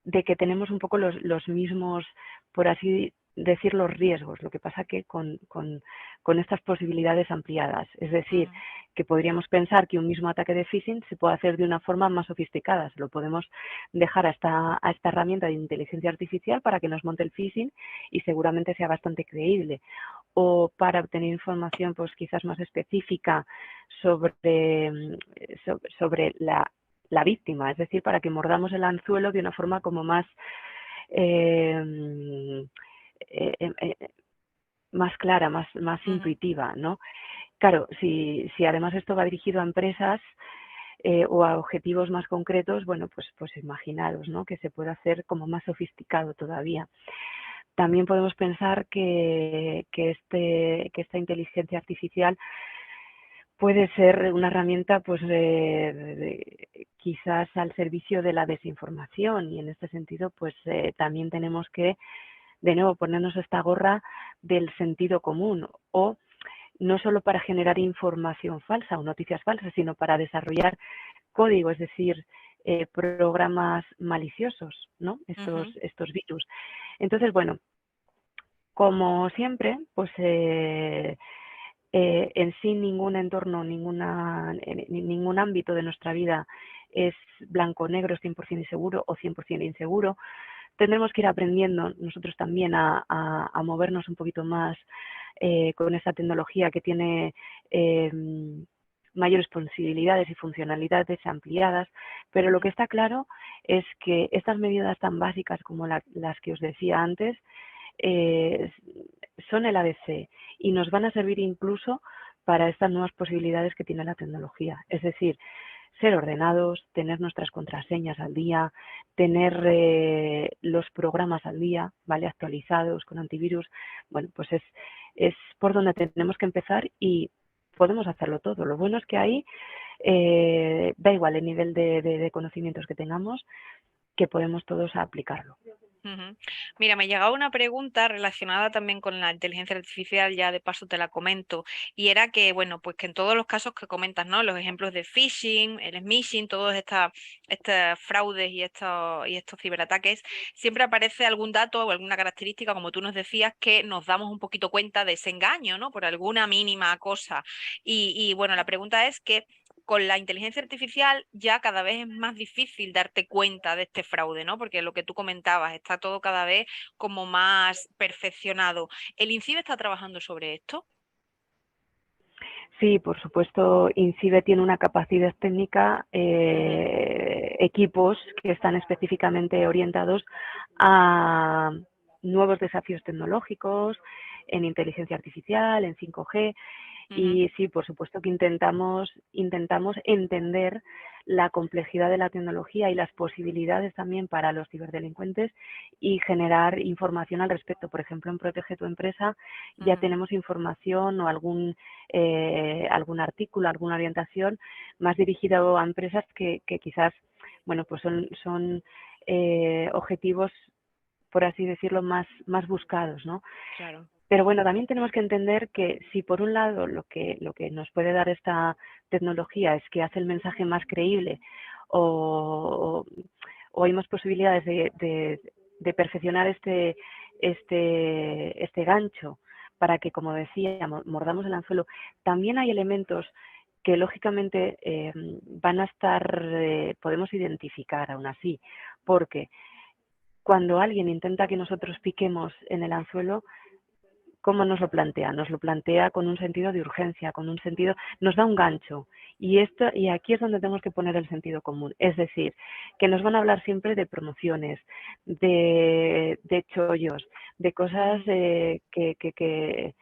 de que tenemos un poco los mismos, por así decir, los riesgos. Lo que pasa que con estas posibilidades ampliadas. Es decir, ujú, que podríamos pensar que un mismo ataque de phishing se puede hacer de una forma más sofisticada. Se lo podemos dejar a esta herramienta de inteligencia artificial para que nos monte el phishing y seguramente sea bastante creíble. O para obtener información pues quizás más específica sobre, sobre la víctima, es decir, para que mordamos el anzuelo de una forma como más eh, eh, eh, más clara, más ujú. intuitiva, ¿no? Claro, si además esto va dirigido a empresas o a objetivos más concretos, bueno, pues imaginaros, ¿no? Que se puede hacer como más sofisticado todavía. También podemos pensar que esta inteligencia artificial puede ser una herramienta pues quizás al servicio de la desinformación y en este sentido pues también tenemos que de nuevo ponernos esta gorra del sentido común o no solo para generar información falsa o noticias falsas, sino para desarrollar código, es decir, programas maliciosos, ¿no? Ujú, Estos virus. Entonces, bueno, como siempre, pues en sí ningún entorno, ningún ámbito de nuestra vida es blanco-negro, 100% inseguro o 100% inseguro. Tendremos que ir aprendiendo nosotros también a movernos un poquito más con esta tecnología que tiene eh, mayores posibilidades y funcionalidades ampliadas, pero lo ujú. que está claro es que estas medidas tan básicas como las que os decía antes eh, son el ABC y nos van a servir incluso para estas nuevas posibilidades que tiene la tecnología. Es decir, ser ordenados, tener nuestras contraseñas al día, tener los programas al día, ¿vale? Actualizados con antivirus. Bueno, pues es por donde tenemos que empezar y podemos hacerlo todo. Lo bueno es que ahí da igual el nivel de conocimientos que tengamos, que podemos todos aplicarlo. Ujú. Mira, me llegaba una pregunta relacionada también con la inteligencia artificial, ya de paso te la comento, y era que, bueno, pues que en todos los casos que comentas, ¿no? Los ejemplos de phishing, el smishing, todos estos fraudes y estos ciberataques, siempre aparece algún dato o alguna característica, como tú nos decías, que nos damos un poquito cuenta de ese engaño, ¿no? Por alguna mínima cosa. Y bueno, la pregunta es que con la inteligencia artificial ya cada vez es más difícil darte cuenta de este fraude, ¿no? Porque lo que tú comentabas, está todo cada vez como más perfeccionado. ¿El INCIBE está trabajando sobre esto? Sí, por supuesto, INCIBE tiene una capacidad técnica, equipos que están específicamente orientados a nuevos desafíos tecnológicos, en inteligencia artificial, en 5G, Ujú, y sí, por supuesto que intentamos entender la complejidad de la tecnología y las posibilidades también para los ciberdelincuentes y generar información al respecto. Por ejemplo, en Protege tu Empresa ya ujú. tenemos información o algún artículo, alguna orientación más dirigido a empresas que quizás, bueno, pues son objetivos, por así decirlo, más buscados, ¿no? Claro. Pero bueno, también tenemos que entender que si por un lado lo que nos puede dar esta tecnología es que hace el mensaje más creíble o, o hay más posibilidades de perfeccionar este gancho para que, como decía, mordamos el anzuelo, también hay elementos que lógicamente van a estar, podemos identificar aún así, porque cuando alguien intenta que nosotros piquemos en el anzuelo, ¿cómo nos lo plantea? Nos lo plantea con un sentido de urgencia, con un sentido, nos da un gancho. Y aquí es donde tenemos que poner el sentido común. Es decir, que nos van a hablar siempre de promociones, de chollos, de cosas Ujú. que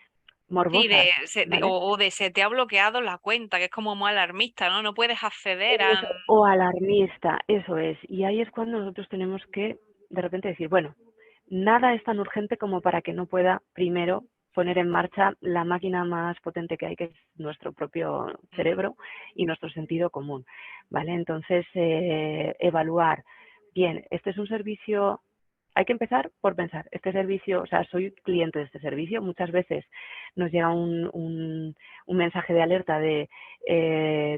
Sí, morbosas, ¿vale? o de se te ha bloqueado la cuenta, que es como muy alarmista, ¿no? No puedes acceder a... O alarmista, eso es. Y ahí es cuando nosotros tenemos que de repente decir, bueno, nada es tan urgente como para que no pueda primero poner en marcha la máquina más potente que hay, que es nuestro propio Ujú. cerebro y nuestro sentido común, ¿vale? Entonces, evaluar, bien, este es un servicio, hay que empezar por pensar, este servicio, o sea, soy cliente de este servicio, muchas veces nos llega un mensaje de alerta de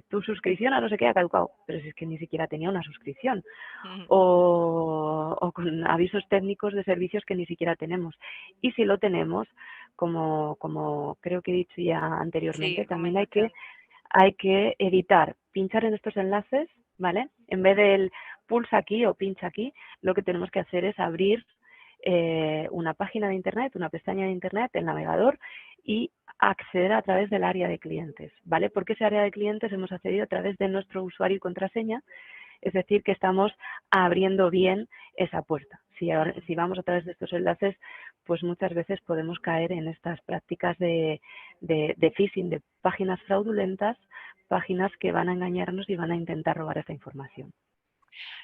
tu suscripción a no sé qué ha caducado, pero si es que ni siquiera tenía una suscripción, Ujú. o con avisos técnicos de servicios que ni siquiera tenemos. Y si lo tenemos, como creo que he dicho ya Sí, anteriormente, también comentaste antes. hay que evitar pinchar en estos enlaces, ¿vale? En vez del pulsa aquí o pincha aquí, lo que tenemos que hacer es abrir una página de Internet, una pestaña de Internet, el navegador, y acceder a través del área de clientes, ¿vale? Porque ese área de clientes hemos accedido a través de nuestro usuario y contraseña, es decir, que estamos abriendo bien esa puerta. Ujú. Si vamos a través de estos enlaces, pues muchas veces podemos caer en estas prácticas de phishing, de páginas fraudulentas, páginas que van a engañarnos y van a intentar robar esta información.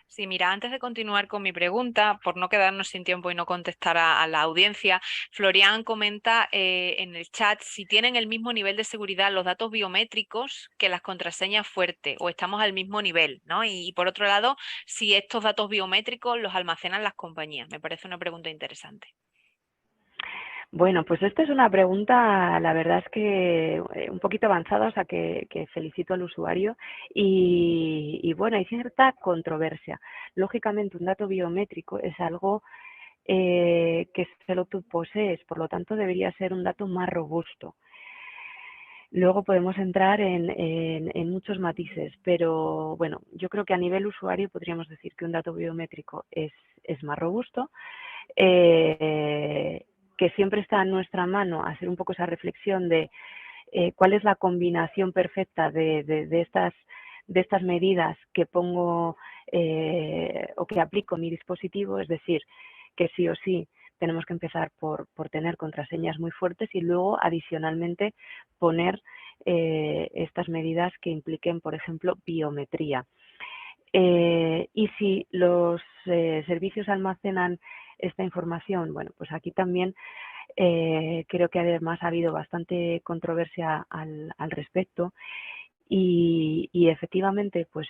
Sí, mira, antes de continuar con mi pregunta, por no quedarnos sin tiempo y no contestar a la audiencia, Florian comenta en el chat si tienen el mismo nivel de seguridad los datos biométricos que las contraseñas fuertes o estamos al mismo nivel, ¿no? Y por otro lado, si estos datos biométricos los almacenan las compañías. Me parece una pregunta interesante. Bueno, pues esta es una pregunta, la verdad es que un poquito avanzada, o sea que felicito al usuario y bueno, hay cierta controversia. Lógicamente, un dato biométrico es algo que solo tú posees, por lo tanto debería ser un dato más robusto. Luego podemos entrar en muchos matices, pero bueno, yo creo que a nivel usuario podríamos decir que un dato biométrico es más robusto, eh, que siempre está en nuestra mano hacer un poco esa reflexión de cuál es la combinación perfecta de estas medidas que pongo o que aplico en mi dispositivo, es decir, que sí o sí tenemos que empezar por tener contraseñas muy fuertes y luego adicionalmente poner estas medidas que impliquen, por ejemplo, biometría. Y si los servicios almacenan esta información, bueno, pues aquí también creo que además ha habido bastante controversia al respecto y efectivamente, pues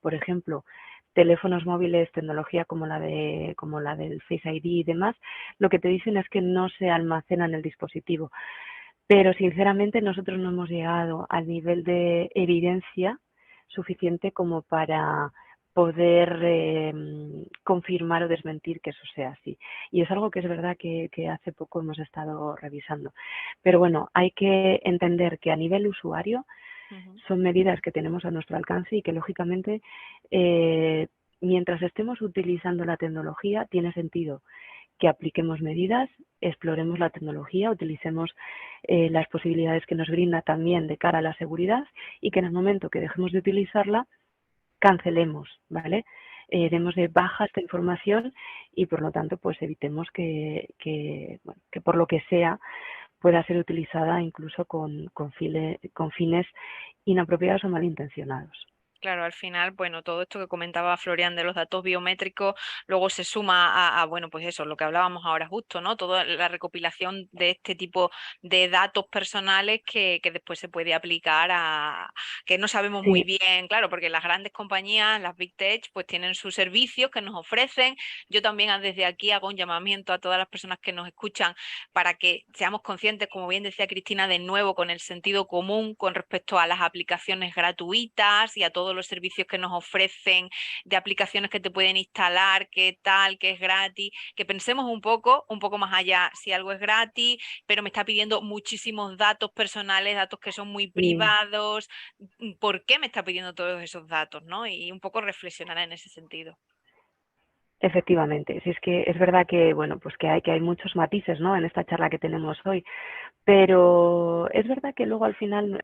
por ejemplo, teléfonos móviles, tecnología como la del Face ID y demás, lo que te dicen es que no se almacena en el dispositivo. Pero sinceramente nosotros no hemos llegado al nivel de evidencia suficiente como para poder confirmar o desmentir que eso sea así. Y es algo que es verdad que hace poco hemos estado revisando. Pero bueno, hay que entender que a nivel usuario Ujú. son medidas que tenemos a nuestro alcance y que lógicamente eh, mientras estemos utilizando la tecnología tiene sentido que apliquemos medidas, exploremos la tecnología, utilicemos las posibilidades que nos brinda también de cara a la seguridad y que en el momento que dejemos de utilizarla, cancelemos, ¿vale? Demos de baja esta información y por lo tanto pues evitemos que por lo que sea pueda ser utilizada incluso con fines inapropiados o malintencionados. Claro, al final, bueno, todo esto que comentaba Florian de los datos biométricos, luego se suma bueno, pues eso, lo que hablábamos ahora justo, ¿no? Toda la recopilación de este tipo de datos personales que después se puede aplicar que no sabemos muy Sí, bien, claro, porque las grandes compañías, las Big Tech, pues tienen sus servicios que nos ofrecen. Yo también desde aquí hago un llamamiento a todas las personas que nos escuchan para que seamos conscientes, como bien decía Cristina, de nuevo con el sentido común con respecto a las aplicaciones gratuitas y a todos los servicios que nos ofrecen de aplicaciones que te pueden instalar, qué tal, qué es gratis, que pensemos un poco más allá, si algo es gratis, pero me está pidiendo muchísimos datos personales, datos que son muy sí. privados, ¿por qué me está pidiendo todos esos datos, ¿no? Y un poco reflexionar en ese sentido. Efectivamente, si es que es verdad que bueno, pues que hay muchos matices, ¿no? En esta charla que tenemos hoy, pero es verdad que luego al final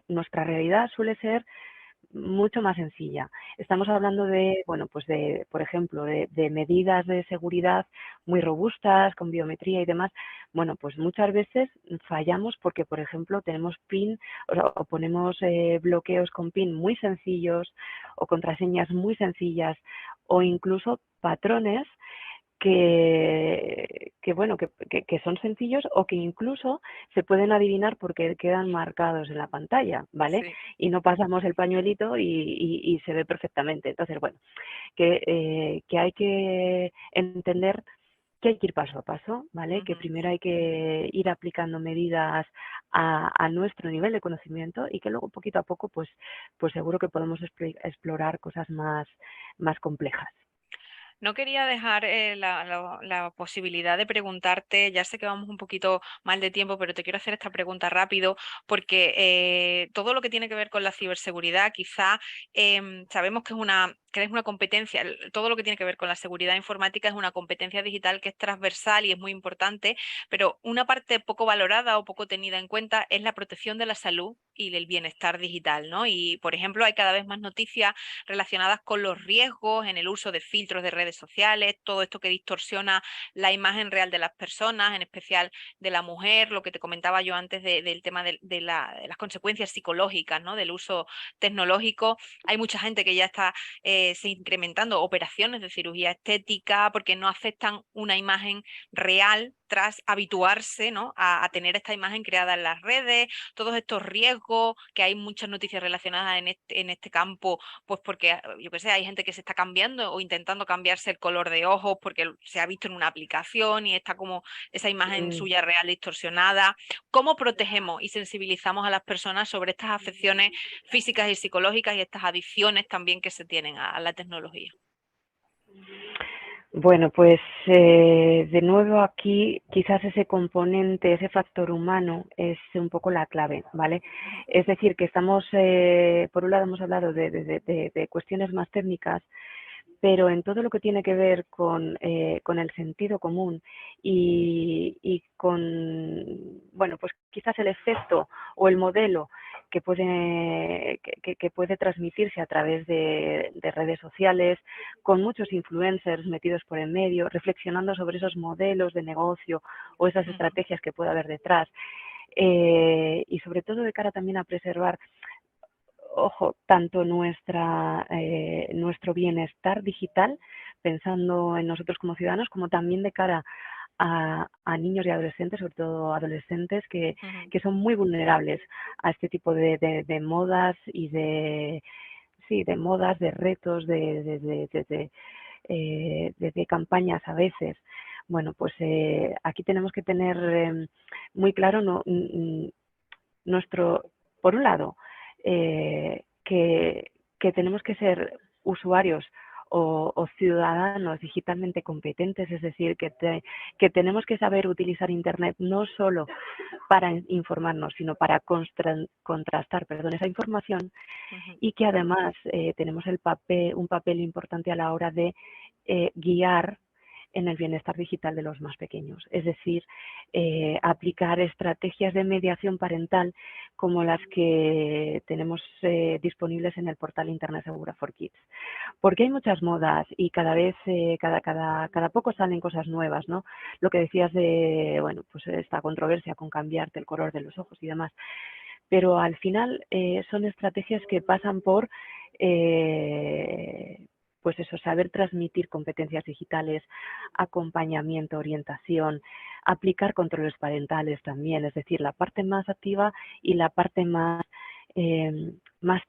nuestra realidad suele ser mucho más sencilla. Estamos hablando de, bueno, pues de, por ejemplo, de medidas de seguridad muy robustas, con biometría y demás. Bueno, pues muchas veces fallamos porque, por ejemplo, tenemos PIN o ponemos bloqueos con PIN muy sencillos o contraseñas muy sencillas o incluso patrones bueno, que son sencillos o que incluso se pueden adivinar porque quedan marcados en la pantalla, ¿vale? Sí. Y no pasamos el pañuelito y se ve perfectamente. Entonces, bueno, que hay que entender que hay que ir paso a paso, ¿vale? Que Ujú. primero hay que ir aplicando medidas a nuestro nivel de conocimiento y que luego poquito a poco, pues seguro que podemos explorar cosas más complejas. No quería dejar la posibilidad de preguntarte, ya sé que vamos un poquito mal de tiempo, pero te quiero hacer esta pregunta rápido, porque todo lo que tiene que ver con la ciberseguridad, quizá sabemos que es una competencia, todo lo que tiene que ver con la seguridad informática es una competencia digital que es transversal y es muy importante, pero una parte poco valorada o poco tenida en cuenta es la protección de la salud y del bienestar digital, ¿no? Y, por ejemplo, hay cada vez más noticias relacionadas con los riesgos en el uso de filtros de redes sociales, todo esto que distorsiona la imagen real de las personas, en especial de la mujer, lo que te comentaba yo antes del tema de las consecuencias psicológicas, ¿no? Del uso tecnológico. Hay mucha gente que ya está se incrementando operaciones de cirugía estética porque no aceptan una imagen real tras habituarse, ¿no? a tener esta imagen creada en las redes, todos estos riesgos, que hay muchas noticias relacionadas en este campo, pues porque, yo qué sé, hay gente que se está cambiando o intentando cambiarse el color de ojos porque se ha visto en una aplicación y está como esa imagen Mm. suya real distorsionada. ¿Cómo protegemos y sensibilizamos a las personas sobre estas afecciones físicas y psicológicas y estas adicciones también que se tienen a la tecnología? Bueno, pues de nuevo aquí quizás ese componente, ese factor humano es un poco la clave, ¿vale? Ujú, Es decir, que estamos, por un lado hemos hablado de cuestiones más técnicas, pero en todo lo que tiene que ver con el sentido común y con, bueno, pues quizás el efecto o el modelo que puede transmitirse a través de redes sociales, con muchos influencers metidos por en medio, reflexionando sobre esos modelos de negocio o esas ujú, estrategias que puede haber detrás. Y sobre todo de cara también a preservar, ojo, tanto nuestro bienestar digital, pensando en nosotros como ciudadanos, como también de cara a niños y adolescentes, sobre todo adolescentes, ujú. que son muy vulnerables a este tipo de modas y sí, de modas, de retos, de campañas a veces. Bueno, pues aquí tenemos que tener muy claro nuestro, por un lado, que tenemos que ser usuarios o ciudadanos digitalmente competentes, es decir, que tenemos que saber utilizar Internet no solo para informarnos, sino para contrastar, perdón, esa información Ujú, y que además tenemos un papel importante a la hora de guiar en el bienestar digital de los más pequeños. Es decir, aplicar estrategias de mediación parental como las que tenemos disponibles en el portal Internet Segura for Kids. Porque hay muchas modas y cada vez, cada poco salen cosas nuevas, ¿no? Lo que decías de, bueno, pues esta controversia con cambiarte el color de los ojos y demás. Pero al final son estrategias que pasan por pues eso, saber transmitir competencias digitales, acompañamiento, orientación, aplicar controles parentales también, es decir, la parte más activa y la parte más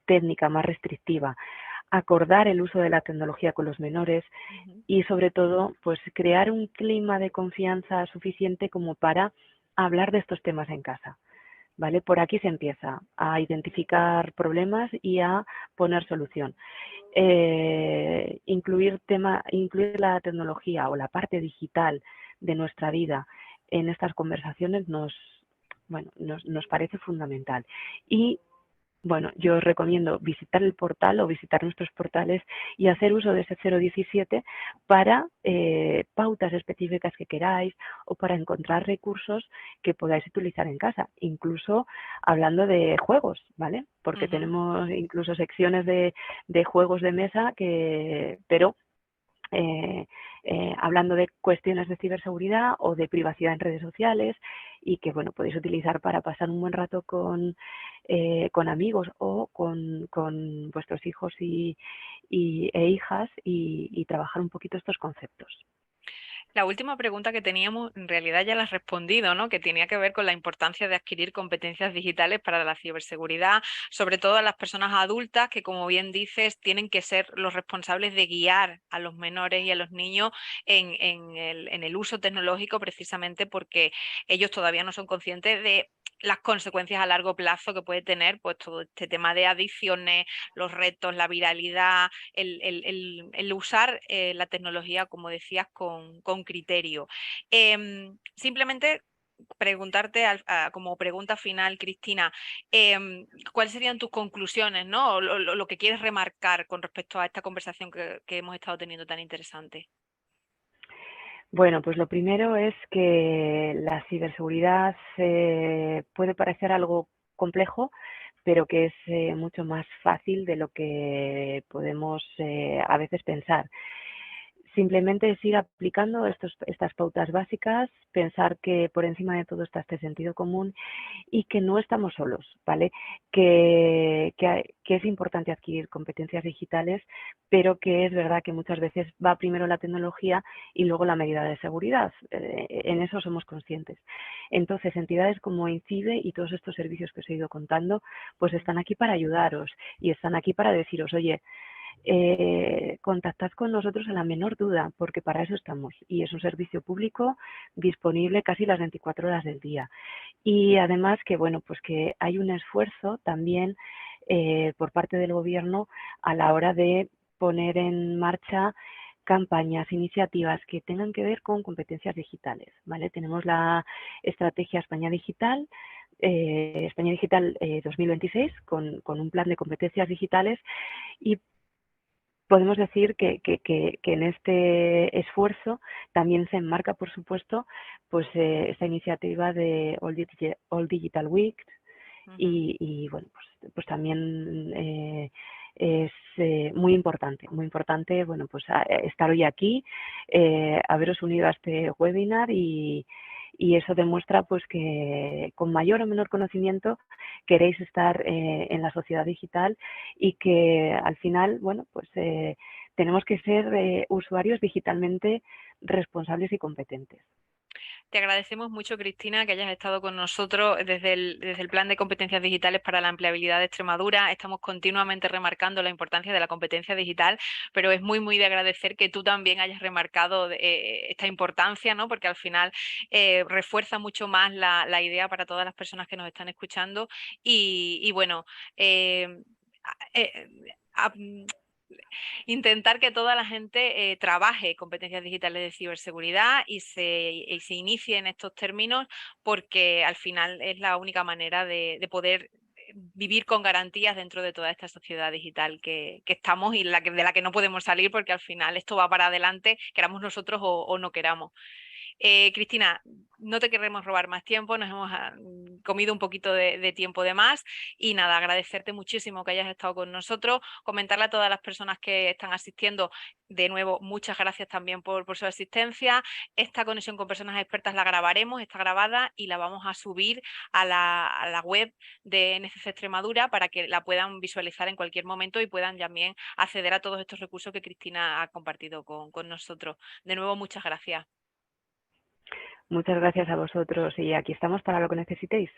técnica, más restrictiva, acordar el uso de la tecnología con los menores y sobre todo pues crear un clima de confianza suficiente como para hablar de estos temas en casa. ¿Vale? Por aquí se empieza a identificar problemas y a poner solución. Incluir la tecnología o la parte digital de nuestra vida en estas conversaciones nos parece fundamental. Y bueno, yo os recomiendo visitar el portal o visitar nuestros portales y hacer uso de ese 017 para pautas específicas que queráis o para encontrar recursos que podáis utilizar en casa, incluso hablando de juegos, ¿vale? Porque tenemos incluso secciones de juegos de mesa pero hablando de cuestiones de ciberseguridad o de privacidad en redes sociales y que bueno podéis utilizar para pasar un buen rato con amigos o con vuestros hijos e hijas y trabajar un poquito estos conceptos. La última pregunta que teníamos, en realidad ya la has respondido, ¿no? Que tenía que ver con la importancia de adquirir competencias digitales para la ciberseguridad, sobre todo a las personas adultas que, como bien dices, tienen que ser los responsables de guiar a los menores y a los niños en el uso tecnológico, precisamente porque ellos todavía no son conscientes de las consecuencias a largo plazo que puede tener pues todo este tema de adicciones, los retos, la viralidad, el usar la tecnología, como decías, con criterio. Simplemente preguntarte como pregunta final, Cristina, ¿cuáles serían tus conclusiones, ¿no? Lo que quieres remarcar con respecto a esta conversación que hemos estado teniendo tan interesante. Bueno, pues lo primero es que la ciberseguridad puede parecer algo complejo, pero que es mucho más fácil de lo que podemos a veces pensar. Simplemente es ir aplicando estas pautas básicas, pensar que por encima de todo está este sentido común y que no estamos solos, ¿vale? Que es importante adquirir competencias digitales, pero que es verdad que muchas veces va primero la tecnología y luego la medida de seguridad. En eso somos conscientes. Entonces, entidades como INCIBE y todos estos servicios que os he ido contando, pues están aquí para ayudaros y están aquí para deciros, oye, contactad con nosotros a la menor duda, porque para eso estamos y es un servicio público disponible casi las 24 horas del día. Y además que, bueno, pues que hay un esfuerzo también por parte del Gobierno a la hora de poner en marcha campañas, iniciativas que tengan que ver con competencias digitales, ¿vale? Tenemos la estrategia España Digital, España Digital 2026, con un plan de competencias digitales y podemos decir que en este esfuerzo también se enmarca, por supuesto, pues esta iniciativa de All Digital Week y bueno, pues también es muy importante, bueno, pues estar hoy aquí, haberos unido a este webinar y eso demuestra pues que con mayor o menor conocimiento queréis estar en la sociedad digital y que al final, bueno, pues tenemos que ser usuarios digitalmente responsables y competentes. Te agradecemos mucho, Cristina, que hayas estado con nosotros desde el Plan de Competencias Digitales para la Empleabilidad de Extremadura. Estamos continuamente remarcando la importancia de la competencia digital, pero es muy de agradecer que tú también hayas remarcado esta importancia, ¿no? Porque al final refuerza mucho más la idea para todas las personas que nos están escuchando y bueno, intentar que toda la gente trabaje competencias digitales de ciberseguridad y se inicie en estos términos, porque al final es la única manera de poder vivir con garantías dentro de toda esta sociedad digital que estamos y de la que no podemos salir, porque al final esto va para adelante, queramos nosotros o no queramos. Cristina, no te queremos robar más tiempo, nos hemos comido un poquito de tiempo de más y nada, agradecerte muchísimo que hayas estado con nosotros, comentarle a todas las personas que están asistiendo, de nuevo, muchas gracias también por su asistencia. Esta conexión con personas expertas la grabaremos, está grabada y la vamos a subir a la web de NCC Extremadura para que la puedan visualizar en cualquier momento y puedan también acceder a todos estos recursos que Cristina ha compartido con nosotros. De nuevo, muchas gracias. Muchas gracias a vosotros y aquí estamos para lo que necesitéis.